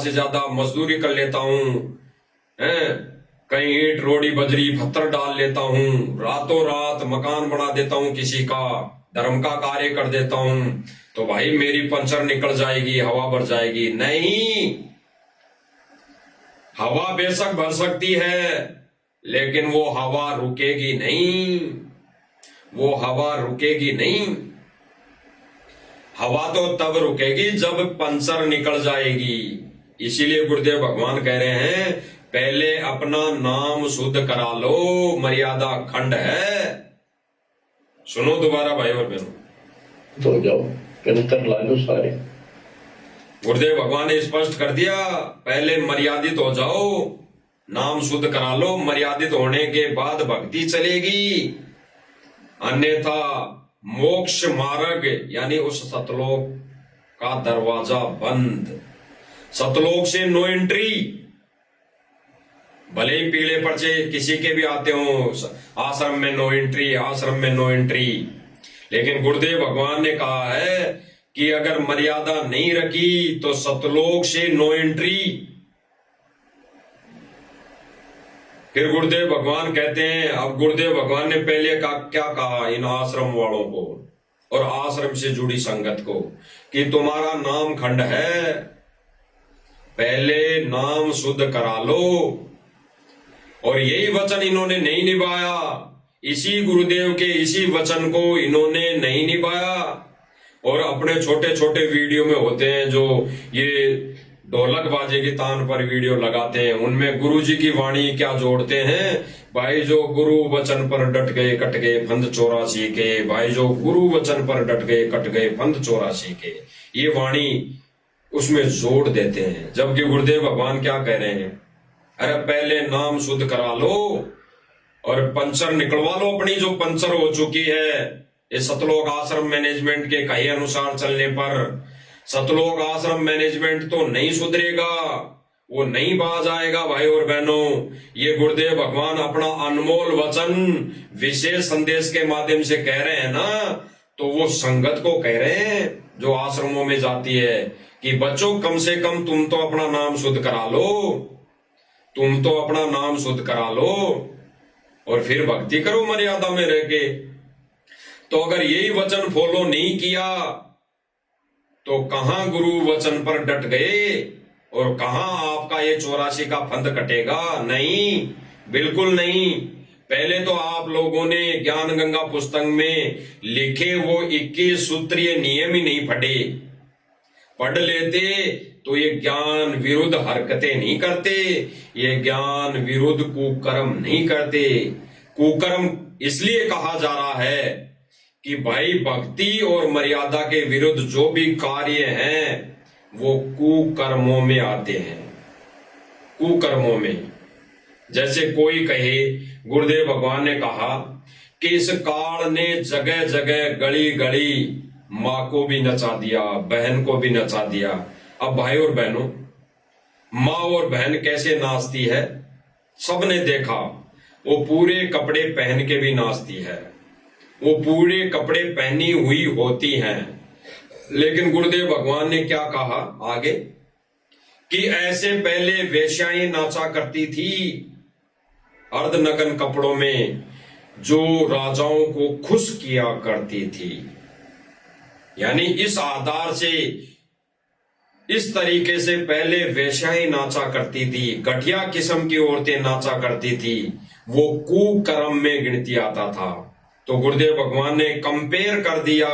ज्यादा मजदूरी कर लेता हूं, हैं, कहीं ईंट रोड़ी बजरी पत्थर डाल लेता हूं, रातों रात मकान बना देता हूं, किसी का धर्म का कार्य कर देता हूं, तो भाई मेरी पंचर निकल जाएगी, हवा भर जाएगी। नहीं, हवा बेशक भर सकती है, लेकिन वो हवा रुकेगी नहीं, वो हवा रुकेगी नहीं। हवा तो तब रुकेगी जब पंचर निकल जाएगी। इसीलिए गुरुदेव भगवान कह रहे हैं, पहले अपना नाम शुद्ध करा लो, मर्यादा खंड है। सुनो दोबारा भाई और बहनों, तो जाओ कंतर ला लो सारे। गुरुदेव भगवान ने स्पष्ट कर दिया, पहले मर्यादित हो जाओ, नाम शुद्ध करा लो, मर्यादित होने के बाद भक्ति चलेगी, अन्यथा मोक्ष मार्ग यानी उस सतलोक का दरवाजा बंद। सतलोक से नो एंट्री। भले ही पीले पर्चे किसी के भी आते हो, आश्रम में नो एंट्री, आश्रम में नो एंट्री, लेकिन गुरुदेव भगवान ने कहा है कि अगर मर्यादा नहीं रखी तो सतलोक से नो एंट्री। फिर गुरुदेव भगवान कहते हैं, अब गुरुदेव भगवान ने पहले क्या कहा इन आश्रम वालों को और आश्रम से जुड़ी संगत को, कि तुम्हारा नाम खंड है, पहले नाम शुद्ध करा लो। और यही वचन इन्होंने नहीं निभाया, इसी गुरुदेव के इसी वचन को इन्होंने नहीं निभाया, और अपने छोटे छोटे वीडियो में होते हैं जो ये ढोलक बाजे की तान पर वीडियो लगाते हैं, उनमें गुरु जी की वाणी क्या जोड़ते हैं, भाई जो गुरु वचन पर डट गए कट गए फंद 84 के, भाई जो गुरु वचन पर डट गए कट गए फंद 84 के, ये वाणी उसमें जोड़ देते हैं। जबकि गुरुदेव भगवान क्या कह रहे हैं, अरे पहले नाम शुद्ध करा लो और पंचर निकलवा लो अपनी, जो पंचर हो चुकी है ये सतलोक आश्रम मैनेजमेंट के कहे अनुसार चलने पर। सतलोक आश्रम मैनेजमेंट तो नहीं सुधरेगा, वो नहीं बाज आएगा भाई और बहनों। ये गुरुदेव भगवान अपना अनमोल वचन विशेष संदेश के माध्यम से कह रहे हैं ना, तो वो संगत को कह रहे हैं जो आश्रमों में जाती है कि बच्चों कम से कम तुम तो अपना नाम शुद्ध करा लो, तुम तो अपना नाम शुद्ध करा लो और फिर भक्ति करो मर्यादा में रह के। तो अगर यही वचन फॉलो नहीं किया तो कहां गुरु वचन पर डट गए और कहां आपका ये 84 का फंद कटेगा? नहीं, बिल्कुल नहीं। पहले तो आप लोगों ने ज्ञान गंगा पुस्तक में लिखे वो 21 सूत्रीय नियम ही नहीं पढ़ लेते तो ये ज्ञान विरुद्ध हरकतें नहीं करते, ये ज्ञान विरुद्ध कुकर्म नहीं करते। कुकर्म इसलिए कहा जा रहा है कि भाई भक्ति और मर्यादा के विरुद्ध जो भी कार्य हैं वो कुकर्मों में आते हैं। कुकर्मों में जैसे कोई कहे, गुरुदेव भगवान ने कहा कि इस काल ने जगह जगह गली गली माँ को भी नचा दिया, बहन को भी नचा दिया। अब भाई और बहनों, माँ और बहन कैसे नाचती है सबने देखा, वो पूरे कपड़े पहन के भी नाचती है, वो पूरे कपड़े पहनी हुई होती हैं। लेकिन गुरुदेव भगवान ने क्या कहा आगे कि ऐसे पहले वेश्याएं नाचा करती थी अर्धनग्न कपड़ों में, जो राजाओं को खुश किया करती थी। यानी इस आधार से, इस तरीके से पहले वेश्याएं नाचा करती थी, घटिया किस्म की औरतें नाचा करती थी, वो कुकर्म में गिनती आता था। तो गुरुदेव भगवान ने कंपेयर कर दिया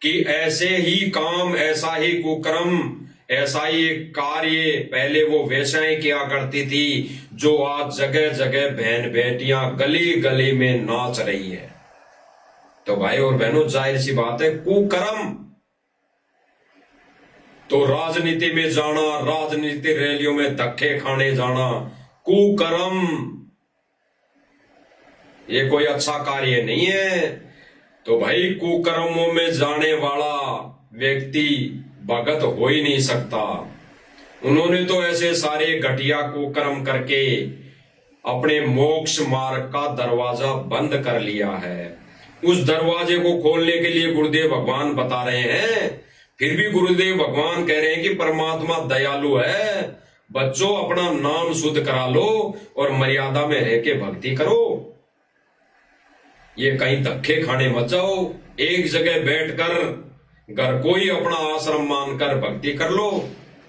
कि ऐसे ही काम, ऐसा ही कुकर्म, ऐसा ही एक कार्य पहले वो वेश्याएं किया करती थी, जो आज जगह जगह बहन बेटियां गली गली में नाच रही है। तो भाई और बहनों, जाहिर सी बात है कुकर्म। तो राजनीति में जाना, राजनीति रैलियों में धक्के खाने जाना, कुकर्म, ये कोई अच्छा कार्य नहीं है। तो भाई कुकर्मों में जाने वाला व्यक्ति भगत हो ही नहीं सकता। उन्होंने तो ऐसे सारे घटिया कुकर्म करके अपने मोक्ष मार्ग का दरवाजा बंद कर लिया है। उस दरवाजे को खोलने के लिए गुरुदेव भगवान बता रहे हैं। फिर भी गुरुदेव भगवान कह रहे हैं कि परमात्मा दयालु है, बच्चों अपना नाम शुद्ध करा लो और मर्यादा में रह के भक्ति करो। ये कहीं धक्के खाने मत जाओ, एक जगह बैठकर घर को ही अपना आश्रम मानकर भक्ति कर लो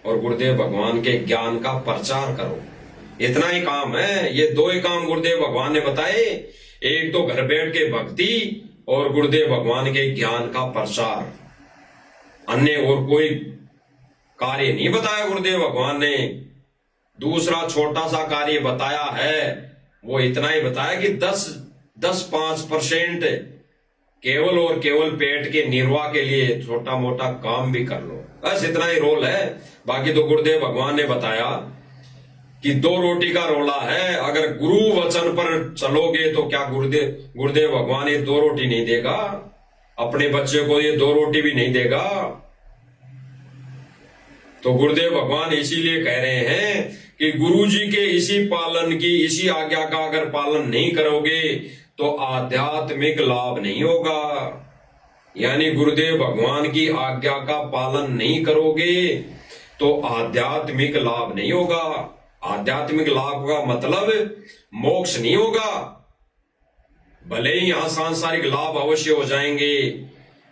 और गुरुदेव भगवान के ज्ञान का प्रचार करो। इतना ही काम है। ये दो ही काम गुरुदेव भगवान ने बताए, एक तो घर बैठ के भक्ति और गुरुदेव भगवान के ज्ञान का प्रचार। अन्य और कोई कार्य नहीं बताया गुरुदेव भगवान ने। दूसरा छोटा सा कार्य बताया है, वो इतना ही बताया कि 10-5% केवल और केवल पेट के निर्वाह के लिए छोटा मोटा काम भी कर लो, बस इतना ही रोल है। बाकी तो गुरुदेव भगवान ने बताया कि 2 रोटी का रोला है। अगर गुरु वचन पर चलोगे तो क्या गुरुदेव भगवान ये 2 रोटी नहीं देगा? अपने बच्चे को ये 2 रोटी भी नहीं देगा। तो गुरुदेव भगवान इसीलिए कह रहे हैं कि गुरु जी के इसी आज्ञा का अगर पालन नहीं करोगे तो आध्यात्मिक लाभ नहीं होगा। यानी गुरुदेव भगवान की आज्ञा का पालन नहीं करोगे तो आध्यात्मिक लाभ नहीं होगा। आध्यात्मिक लाभ का मतलब मोक्ष नहीं होगा। भले ही यहां सांसारिक लाभ अवश्य हो जाएंगे,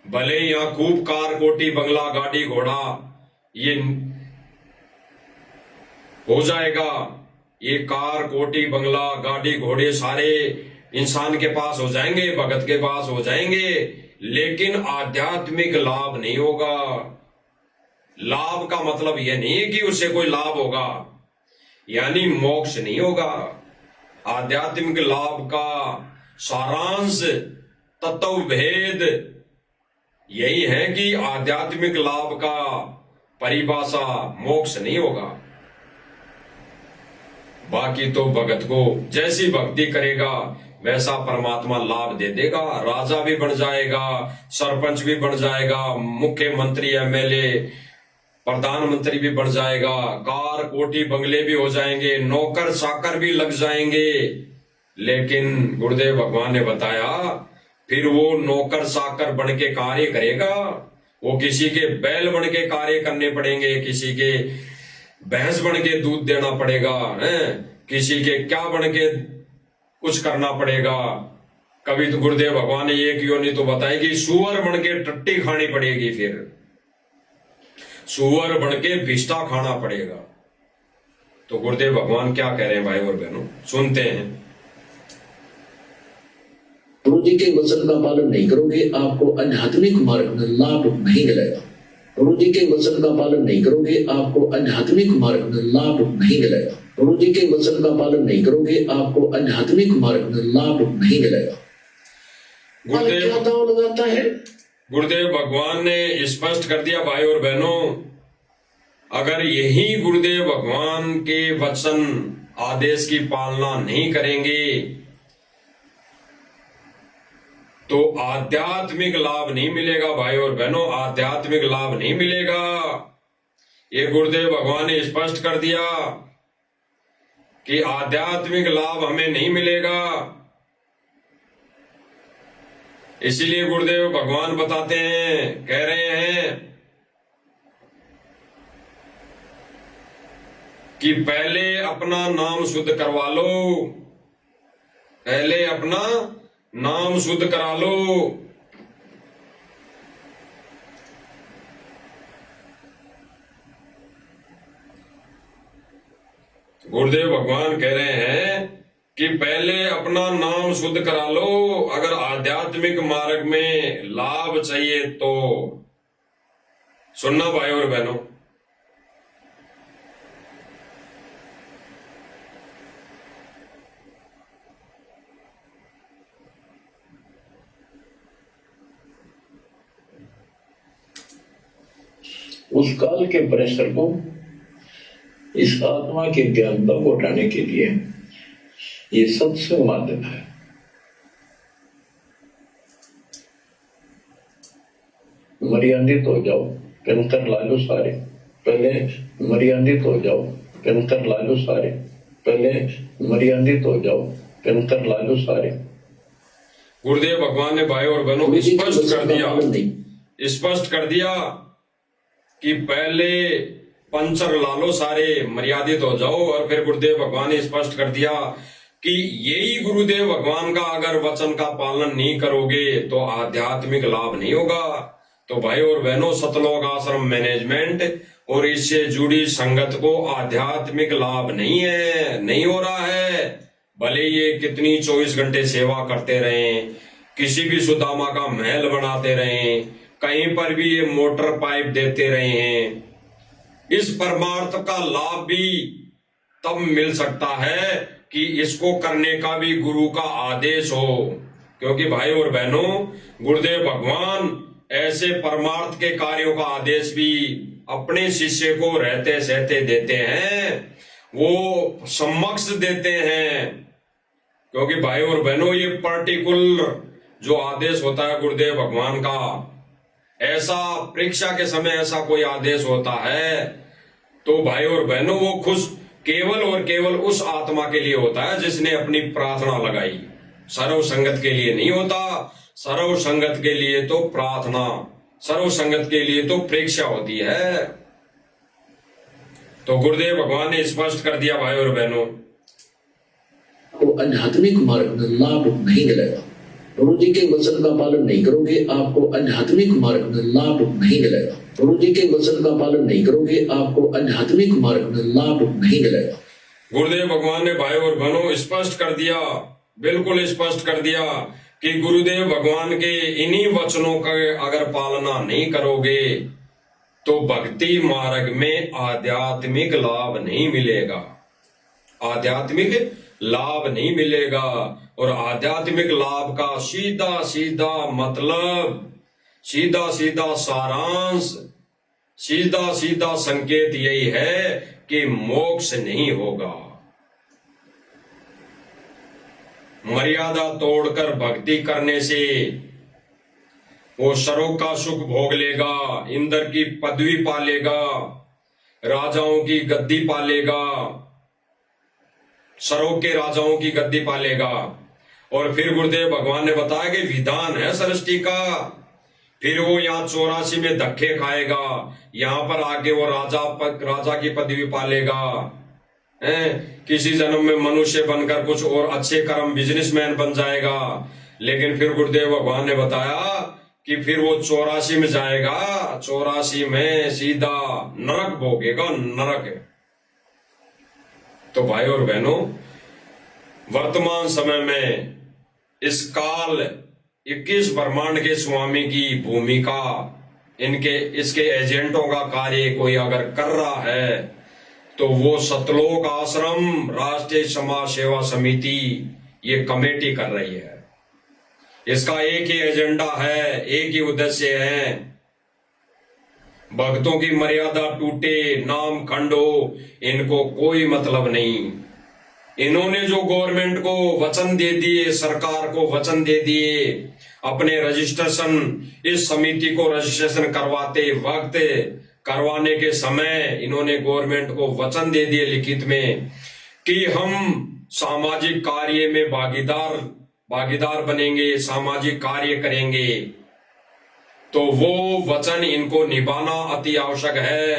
भले ही यहां खूब कार कोठी बंगला गाड़ी घोड़ा ये हो जाएगा, ये कार कोठी बंगला गाड़ी घोड़े सारे इंसान के पास हो जाएंगे, भगत के पास हो जाएंगे, लेकिन आध्यात्मिक लाभ नहीं होगा। लाभ का मतलब यह नहीं है कि उससे कोई लाभ होगा, यानी मोक्ष नहीं होगा। आध्यात्मिक लाभ का सारांश तत्व भेद यही है कि आध्यात्मिक लाभ का परिभाषा मोक्ष नहीं होगा। बाकी तो भगत को जैसी भक्ति करेगा वैसा परमात्मा लाभ दे देगा। राजा भी बन जाएगा, सरपंच भी बन जाएगा, मुख्यमंत्री एमएलए प्रधानमंत्री भी बन जाएगा, कार कोठी बंगले भी हो जाएंगे, नौकर चाकर भी लग जाएंगे। लेकिन गुरुदेव भगवान ने बताया फिर वो नौकर चाकर बन के कार्य करेगा, वो किसी के बैल बन के कार्य करने पड़ेंगे, किसी के भैंस बन के दूध देना पड़ेगा, किसी के क्या बन के कुछ करना पड़ेगा। कभी तो गुरुदेव भगवान ने एक योनि तो बताई कि सुअर बन के टट्टी खानी पड़ेगी, फिर सुअर बन के भिष्टा खाना पड़ेगा। तो गुरुदेव भगवान क्या कह रहे हैं भाई और बहनों, सुनते हैं। गुरु जी के वचन का पालन नहीं करोगे आपको आध्यात्मिक मार्ग में लाभ नहीं मिलेगा। गुरु जी के वचन का पालन नहीं करोगे आपको आध्यात्मिक मार्ग में लाभ नहीं मिलेगा। गुरु जी के वचन का पालन नहीं करोगे आपको आध्यात्मिक मार्ग में लाभ नहीं मिलेगा। क्या दाव लगाता है? गुरुदेव भगवान ने स्पष्ट कर दिया भाई और बहनों, अगर यही गुरुदेव भगवान के वचन आदेश की पालना नहीं करेंगे तो आध्यात्मिक लाभ नहीं मिलेगा। भाई और बहनों, आध्यात्मिक लाभ नहीं मिलेगा। ये गुरुदेव भगवान ने स्पष्ट कर दिया कि आध्यात्मिक लाभ हमें नहीं मिलेगा। इसीलिए गुरुदेव भगवान बताते हैं, कह रहे हैं कि पहले अपना नाम शुद्ध करवा लो, पहले अपना नाम शुद्ध करा लो। गुरुदेव भगवान कह रहे हैं कि पहले अपना नाम शुद्ध करा लो। अगर आध्यात्मिक मार्ग में लाभ चाहिए तो सुनना भाई और बहनों, उस काल के प्रेशर को इस आत्मा के ज्ञानता को उठाने के लिए ये सत्संग माध्यम है। मर्यादित हो जाओ, कंकर ला लो सारे, पहले मर्यादित हो जाओ, कंकर ला लो सारे, पहले मर्यादित हो जाओ, कंकर ला लो सारे। गुरुदेव भगवान ने भाई और बहनों गुरु जी के स्पष्ट वचन कर का दिया, पालन नहीं। स्पष्ट कर दिया कि पहले पंचर ला लो, सारे मर्यादित हो जाओ। और फिर गुरुदेव भगवान ने स्पष्ट कर दिया कि यही गुरुदेव भगवान का अगर वचन का पालन नहीं करोगे तो आध्यात्मिक लाभ नहीं होगा। तो भाई और बहनों, सतलोक आश्रम मैनेजमेंट और इससे जुड़ी संगत को आध्यात्मिक लाभ नहीं है, नहीं हो रहा है। भले ये कितनी 24 घंटे सेवा करते रहें, किसी भी सुदामा का महल बनाते रहें, कहीं पर भी ये मोटर पाइप देते रहे हैं, इस परमार्थ का लाभ भी तब मिल सकता है कि इसको करने का भी गुरु का आदेश हो। क्योंकि भाई और बहनों, गुरुदेव भगवान ऐसे परमार्थ के कार्यों का आदेश भी अपने शिष्य को रहते सहते देते हैं, वो समक्ष देते हैं। क्योंकि भाई और बहनों, ये पर्टिकुलर जो आदेश होता है गुरुदेव भगवान का, ऐसा परीक्षा के समय ऐसा कोई आदेश होता है तो भाई और बहनों, वो खुश केवल और केवल उस आत्मा के लिए होता है जिसने अपनी प्रार्थना लगाई। सर्व संगत के लिए नहीं होता। सर्व संगत के लिए तो प्रार्थना, सर्व संगत के लिए तो परीक्षा होती है। तो गुरुदेव भगवान ने स्पष्ट कर दिया भाई और बहनों, तो आध्यात्मिक मार्ग में लाभ नहीं मिलेगा। गुरु जी के वचन का पालन नहीं करोगे, आपको आध्यात्मिक मार्ग में लाभ नहीं मिलेगा। गुरु जी के वचन का पालन नहीं करोगे, आपको आध्यात्मिक मार्ग में लाभ नहीं मिलेगा। गुरुदेव भगवान ने भाई और बहनों स्पष्ट कर दिया, बिल्कुल स्पष्ट कर दिया कि गुरुदेव भगवान के इन्हीं वचनों का अगर पालना नहीं करोगे तो भक्ति मार्ग में आध्यात्मिक लाभ नहीं मिलेगा, आध्यात्मिक लाभ नहीं मिलेगा। और आध्यात्मिक लाभ का सीधा सीधा मतलब, सीधा सीधा सारांश, सीधा सीधा संकेत यही है कि मोक्ष नहीं होगा। मर्यादा तोड़कर भक्ति करने से वो सरों का सुख भोग लेगा, इंद्र की पदवी पालेगा, राजाओं की गद्दी पालेगा, सरों के राजाओं की गद्दी पालेगा। और फिर गुरुदेव भगवान ने बताया कि विधान है सृष्टि का, फिर वो यहाँ 84 में धक्के खाएगा, यहाँ पर आके वो राजा की पदवी पालेगा, किसी जन्म में मनुष्य बनकर कुछ और अच्छे कर्म बिजनेसमैन बन जाएगा। लेकिन फिर गुरुदेव भगवान ने बताया कि फिर वो 84 में जाएगा, 84 में सीधा नरक भोगेगा, नरक। तो भाई और बहनों, वर्तमान समय में इस काल 21 ब्रह्मांड के स्वामी की भूमिका, इसके एजेंटों का कार्य कोई अगर कर रहा है तो वो सतलोक आश्रम राष्ट्रीय समाज सेवा समिति ये कमेटी कर रही है। इसका एक ही एजेंडा है, एक ही उद्देश्य है, भक्तों की मर्यादा टूटे, नाम खंड हो, इनको कोई मतलब नहीं। इन्होंने जो गवर्नमेंट को वचन दे दिए, सरकार को वचन दे दिए, अपने रजिस्ट्रेशन, इस समिति को रजिस्ट्रेशन करवाते वक्त, करवाने के समय इन्होंने गवर्नमेंट को वचन दे दिए लिखित में कि हम सामाजिक कार्य में भागीदार बनेंगे, सामाजिक कार्य करेंगे। तो वो वचन इनको निभाना अति आवश्यक है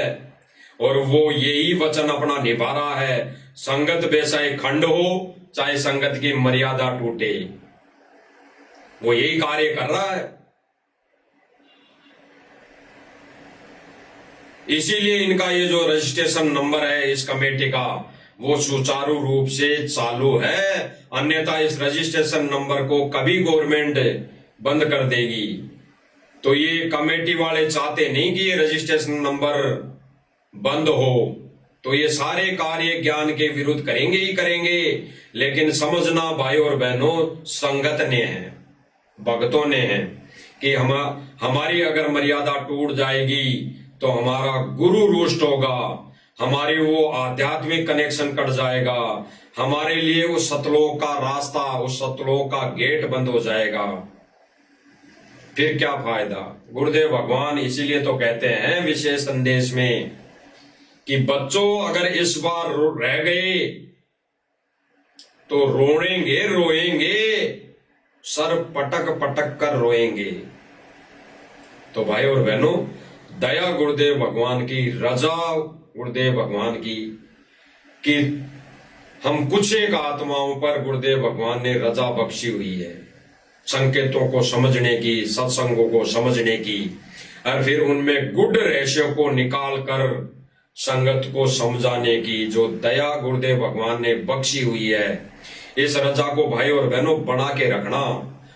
और वो यही वचन अपना निभा रहा है। संगत बेचाहे खंड हो, चाहे संगत की मर्यादा टूटे, वो यही कार्य कर रहा है। इसीलिए इनका ये जो रजिस्ट्रेशन नंबर है इस कमेटी का, वो सुचारू रूप से चालू है। अन्यथा इस रजिस्ट्रेशन नंबर को कभी गवर्नमेंट बंद कर देगी। तो ये कमेटी वाले चाहते नहीं कि ये रजिस्ट्रेशन नंबर बंद हो, तो ये सारे कार्य ज्ञान के विरुद्ध करेंगे ही करेंगे। लेकिन समझना भाई और बहनों, संगत ने है, भक्तों ने है कि हमारी अगर मर्यादा टूट जाएगी तो हमारा गुरु रुष्ट होगा, हमारी वो आध्यात्मिक कनेक्शन कट जाएगा, हमारे लिए उस सतलोक का रास्ता, उस सतलोक का गेट बंद हो जाएगा, फिर क्या फायदा। गुरुदेव भगवान इसीलिए तो कहते हैं विशेष संदेश में कि बच्चों अगर इस बार रह गए तो रोएंगे, सर पटक पटक कर रोएंगे। तो भाई और बहनों, दया गुरुदेव भगवान की, रजा गुरुदेव भगवान की कि हम कुछ एक आत्माओं पर गुरुदेव भगवान ने रजा बख्शी हुई है, संकेतों को समझने की, सत्संगों को समझने की, और फिर उनमें गुड रहस्यों को निकाल कर संगत को समझाने की जो दया गुरुदेव भगवान ने बख्शी हुई है, इस रजा को भाई और बहनों बना के रखना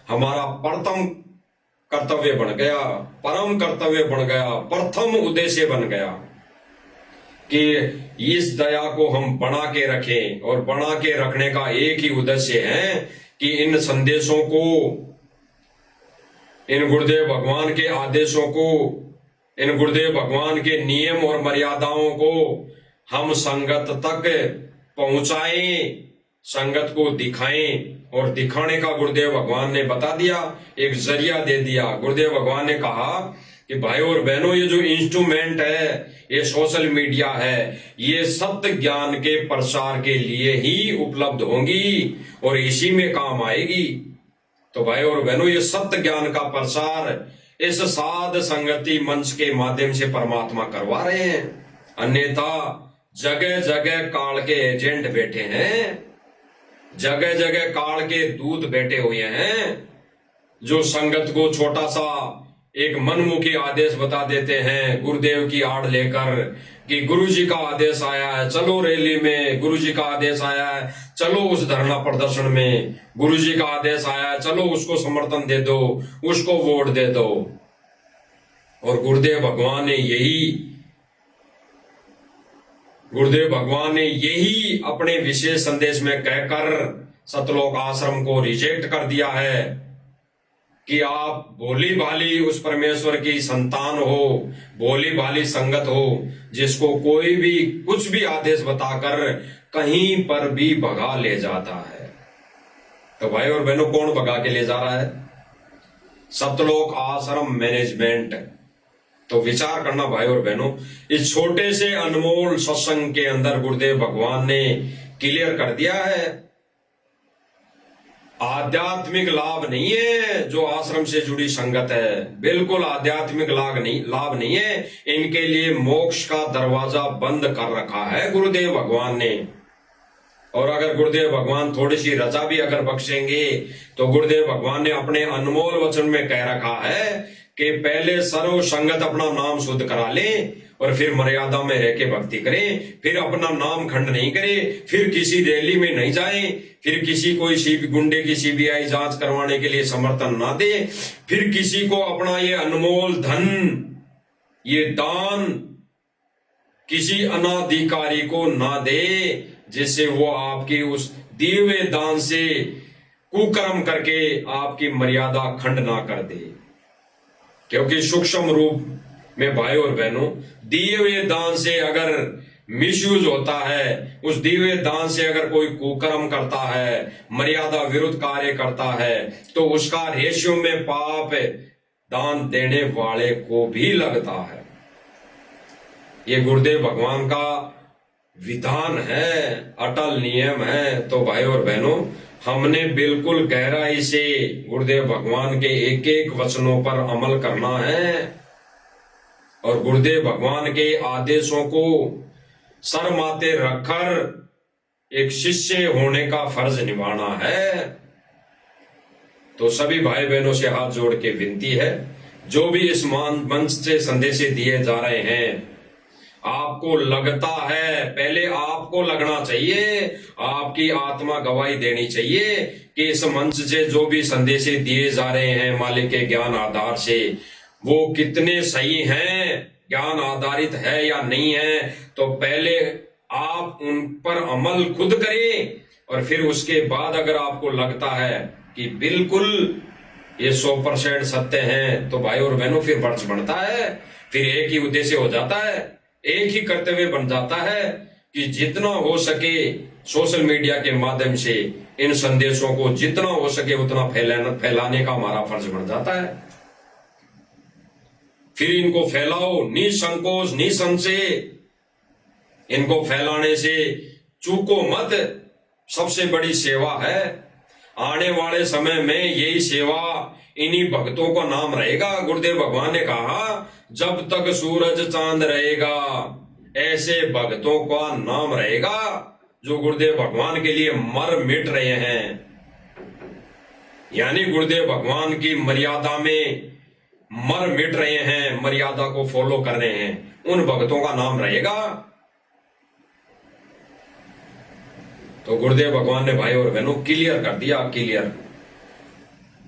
हमारा प्रथम कर्तव्य बन गया, परम कर्तव्य बन गया, प्रथम उद्देश्य बन गया कि इस दया को हम बना के रखें। और बना के रखने का एक ही उद्देश्य है कि इन संदेशों को, इन गुरुदेव भगवान के आदेशों को, इन गुरुदेव भगवान के नियम और मर्यादाओं को हम संगत तक पहुंचाएं, संगत को दिखाएं। और दिखाने का गुरुदेव भगवान ने बता दिया, एक जरिया दे दिया। गुरुदेव भगवान ने कहा कि भाई और बहनों, ये जो इंस्ट्रूमेंट है, ये सोशल मीडिया है, ये सत्य ज्ञान के प्रसार के लिए ही उपलब्ध होंगी और इसी में काम आएगी। तो भाई और बहनों, ये सत्य ज्ञान का प्रसार इस साध संगति मंच के माध्यम से परमात्मा करवा रहे हैं। अन्यथा जगह जगह काल के एजेंट बैठे हैं, जगह जगह काल के दूत बैठे हुए हैं, जो संगत को छोटा सा एक मनमुखी आदेश बता देते हैं गुरुदेव की आड़ लेकर कि गुरुजी का आदेश आया है, चलो रैली में, गुरुजी का आदेश आया है, चलो उस धरना प्रदर्शन में, गुरुजी का आदेश आया है, चलो उसको समर्थन दे दो, उसको वोट दे दो। और गुरुदेव भगवान ने यही अपने विशेष संदेश में कहकर सतलोक आश्रम को रिजेक्ट कर दिया है कि आप भोली भाली उस परमेश्वर की संतान हो, भोली भाली संगत हो, जिसको कोई भी कुछ भी आदेश बताकर कहीं पर भी भगा ले जाता है। तो भाई और बहनों, कौन भगा के ले जा रहा है? सतलोक आश्रम मैनेजमेंट। तो विचार करना भाई और बहनों, इस छोटे से अनमोल सत्संग के अंदर गुरुदेव भगवान ने क्लियर कर दिया है, आध्यात्मिक लाभ नहीं है जो आश्रम से जुड़ी संगत है, बिल्कुल आध्यात्मिक लाभ नहीं है। इनके लिए मोक्ष का दरवाजा बंद कर रखा है गुरुदेव भगवान ने। और अगर गुरुदेव भगवान थोड़ी सी रजा भी अगर बख्शेंगे तो गुरुदेव भगवान ने अपने अनमोल वचन में कह रखा है कि पहले सर्व संगत अपना नाम शुद्ध करा ले और फिर मर्यादा में रह के भक्ति करें, फिर अपना नाम खंड नहीं करे, फिर किसी रैली में नहीं जाए, फिर किसी कोई गुंडे की सीबीआई जांच करवाने के लिए समर्थन ना दे, फिर किसी को अपना ये अनमोल धन, ये दान किसी अनाधिकारी को ना दे, जिससे वो आपकी उस दिए हुए दान से कुकर्म करके आपकी मर्यादा खंड ना कर दे। क्योंकि सूक्ष्म रूप में भाई और बहनों, दिए हुए दान से अगर मिसयूज होता है, उस दिए हुए दान से अगर कोई कुकर्म करता है, मर्यादा विरुद्ध कार्य करता है, तो उसका रेशियो में पाप दान देने वाले को भी लगता है। ये गुरुदेव भगवान का विधान है, अटल नियम है। तो भाई और बहनों, हमने बिल्कुल गहराई से गुरुदेव भगवान के एक एक वचनों पर अमल करना है और गुरुदेव भगवान के आदेशों को सर माथे रखकर एक शिष्य होने का फर्ज निभाना है। तो सभी भाई बहनों से हाथ जोड़ के विनती है, जो भी इस मंच से संदेश दिए जा रहे हैं, आपको लगता है, पहले आपको लगना चाहिए, आपकी आत्मा गवाही देनी चाहिए कि इस मंच से जो भी संदेश दिए जा रहे हैं मालिक के ज्ञान आधार से, वो कितने सही हैं, ज्ञान आधारित है या नहीं है। तो पहले आप उन पर अमल खुद करें और फिर उसके बाद अगर आपको लगता है कि बिल्कुल ये 100% सत्य हैं, तो भाई और बहनों फिर वर्ष बढ़ता है, फिर एक ही उद्देश्य हो जाता है, एक ही कर्तव्य बन जाता है कि जितना हो सके सोशल मीडिया के माध्यम से इन संदेशों को जितना हो सके उतना फैलाने का हमारा फर्ज बन जाता है। फिर इनको फैलाओ निसंकोच निसंशय, इनको फैलाने से चूको मत, सबसे बड़ी सेवा है। आने वाले समय में यही सेवा इन्हीं भक्तों का नाम रहेगा। गुरुदेव भगवान ने कहा जब तक सूरज चांद रहेगा ऐसे भक्तों का नाम रहेगा जो गुरुदेव भगवान के लिए मर मिट रहे हैं, यानी गुरुदेव भगवान की मर्यादा में मर मिट रहे हैं, मर्यादा को फॉलो कर रहे हैं, उन भक्तों का नाम रहेगा। तो गुरुदेव भगवान ने भाई और बहनों क्लियर कर दिया, क्लियर।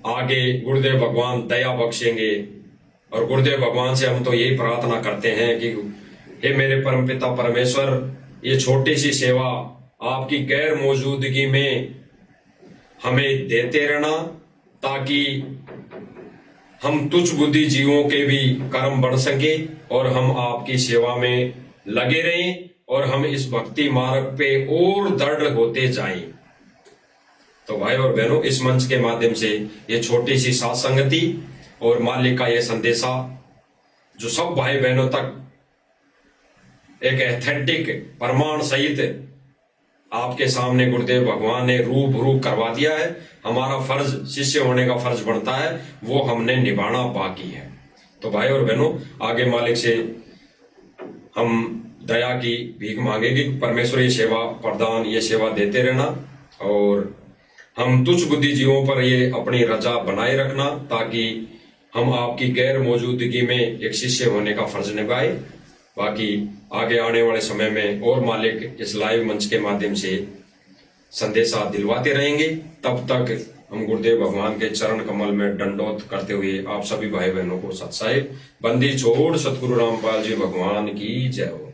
आगे गुरुदेव भगवान दया बख्शेंगे और गुरुदेव भगवान से हम तो यही प्रार्थना करते हैं कि हे मेरे परमपिता परमेश्वर, ये छोटी सी सेवा आपकी गैर मौजूदगी में हमें देते रहना, ताकि हम तुच्छ बुद्धि जीवों के भी कर्म बढ़ सके और हम आपकी सेवा में लगे रहें और हम इस भक्ति मार्ग पे और दृढ़ होते जाएं। तो भाई और बहनों, इस मंच के माध्यम से ये छोटी सी साथ संगति और मालिक का ये संदेशा जो सब भाई बहनों तक एक एथेंटिक प्रमाण सहित आपके सामने गुरुदेव भगवान ने रूप करवा दिया है। हमारा फर्ज, शिष्य होने का फर्ज बनता है, वो हमने निभाना बाकी है। तो भाई और बहनों, आगे मालिक से हम दया की भीख मांगेगी, परमेश्वरी सेवा प्रदान, ये सेवा देते रहना और हम तुच्छ बुद्धि जीवों पर ये अपनी रजा बनाए रखना, ताकि हम आपकी गैर मौजूदगी में एक शिष्य होने का फर्ज निभाए। बाकी आगे आने वाले समय में और मालिक इस लाइव मंच के माध्यम से संदेशा दिलवाते रहेंगे। तब तक हम गुरुदेव भगवान के चरण कमल में दंडोत करते हुए आप सभी भाई बहनों को सत्साहिब बंदी छोड़ सतगुरु रामपाल जी भगवान की जय हो।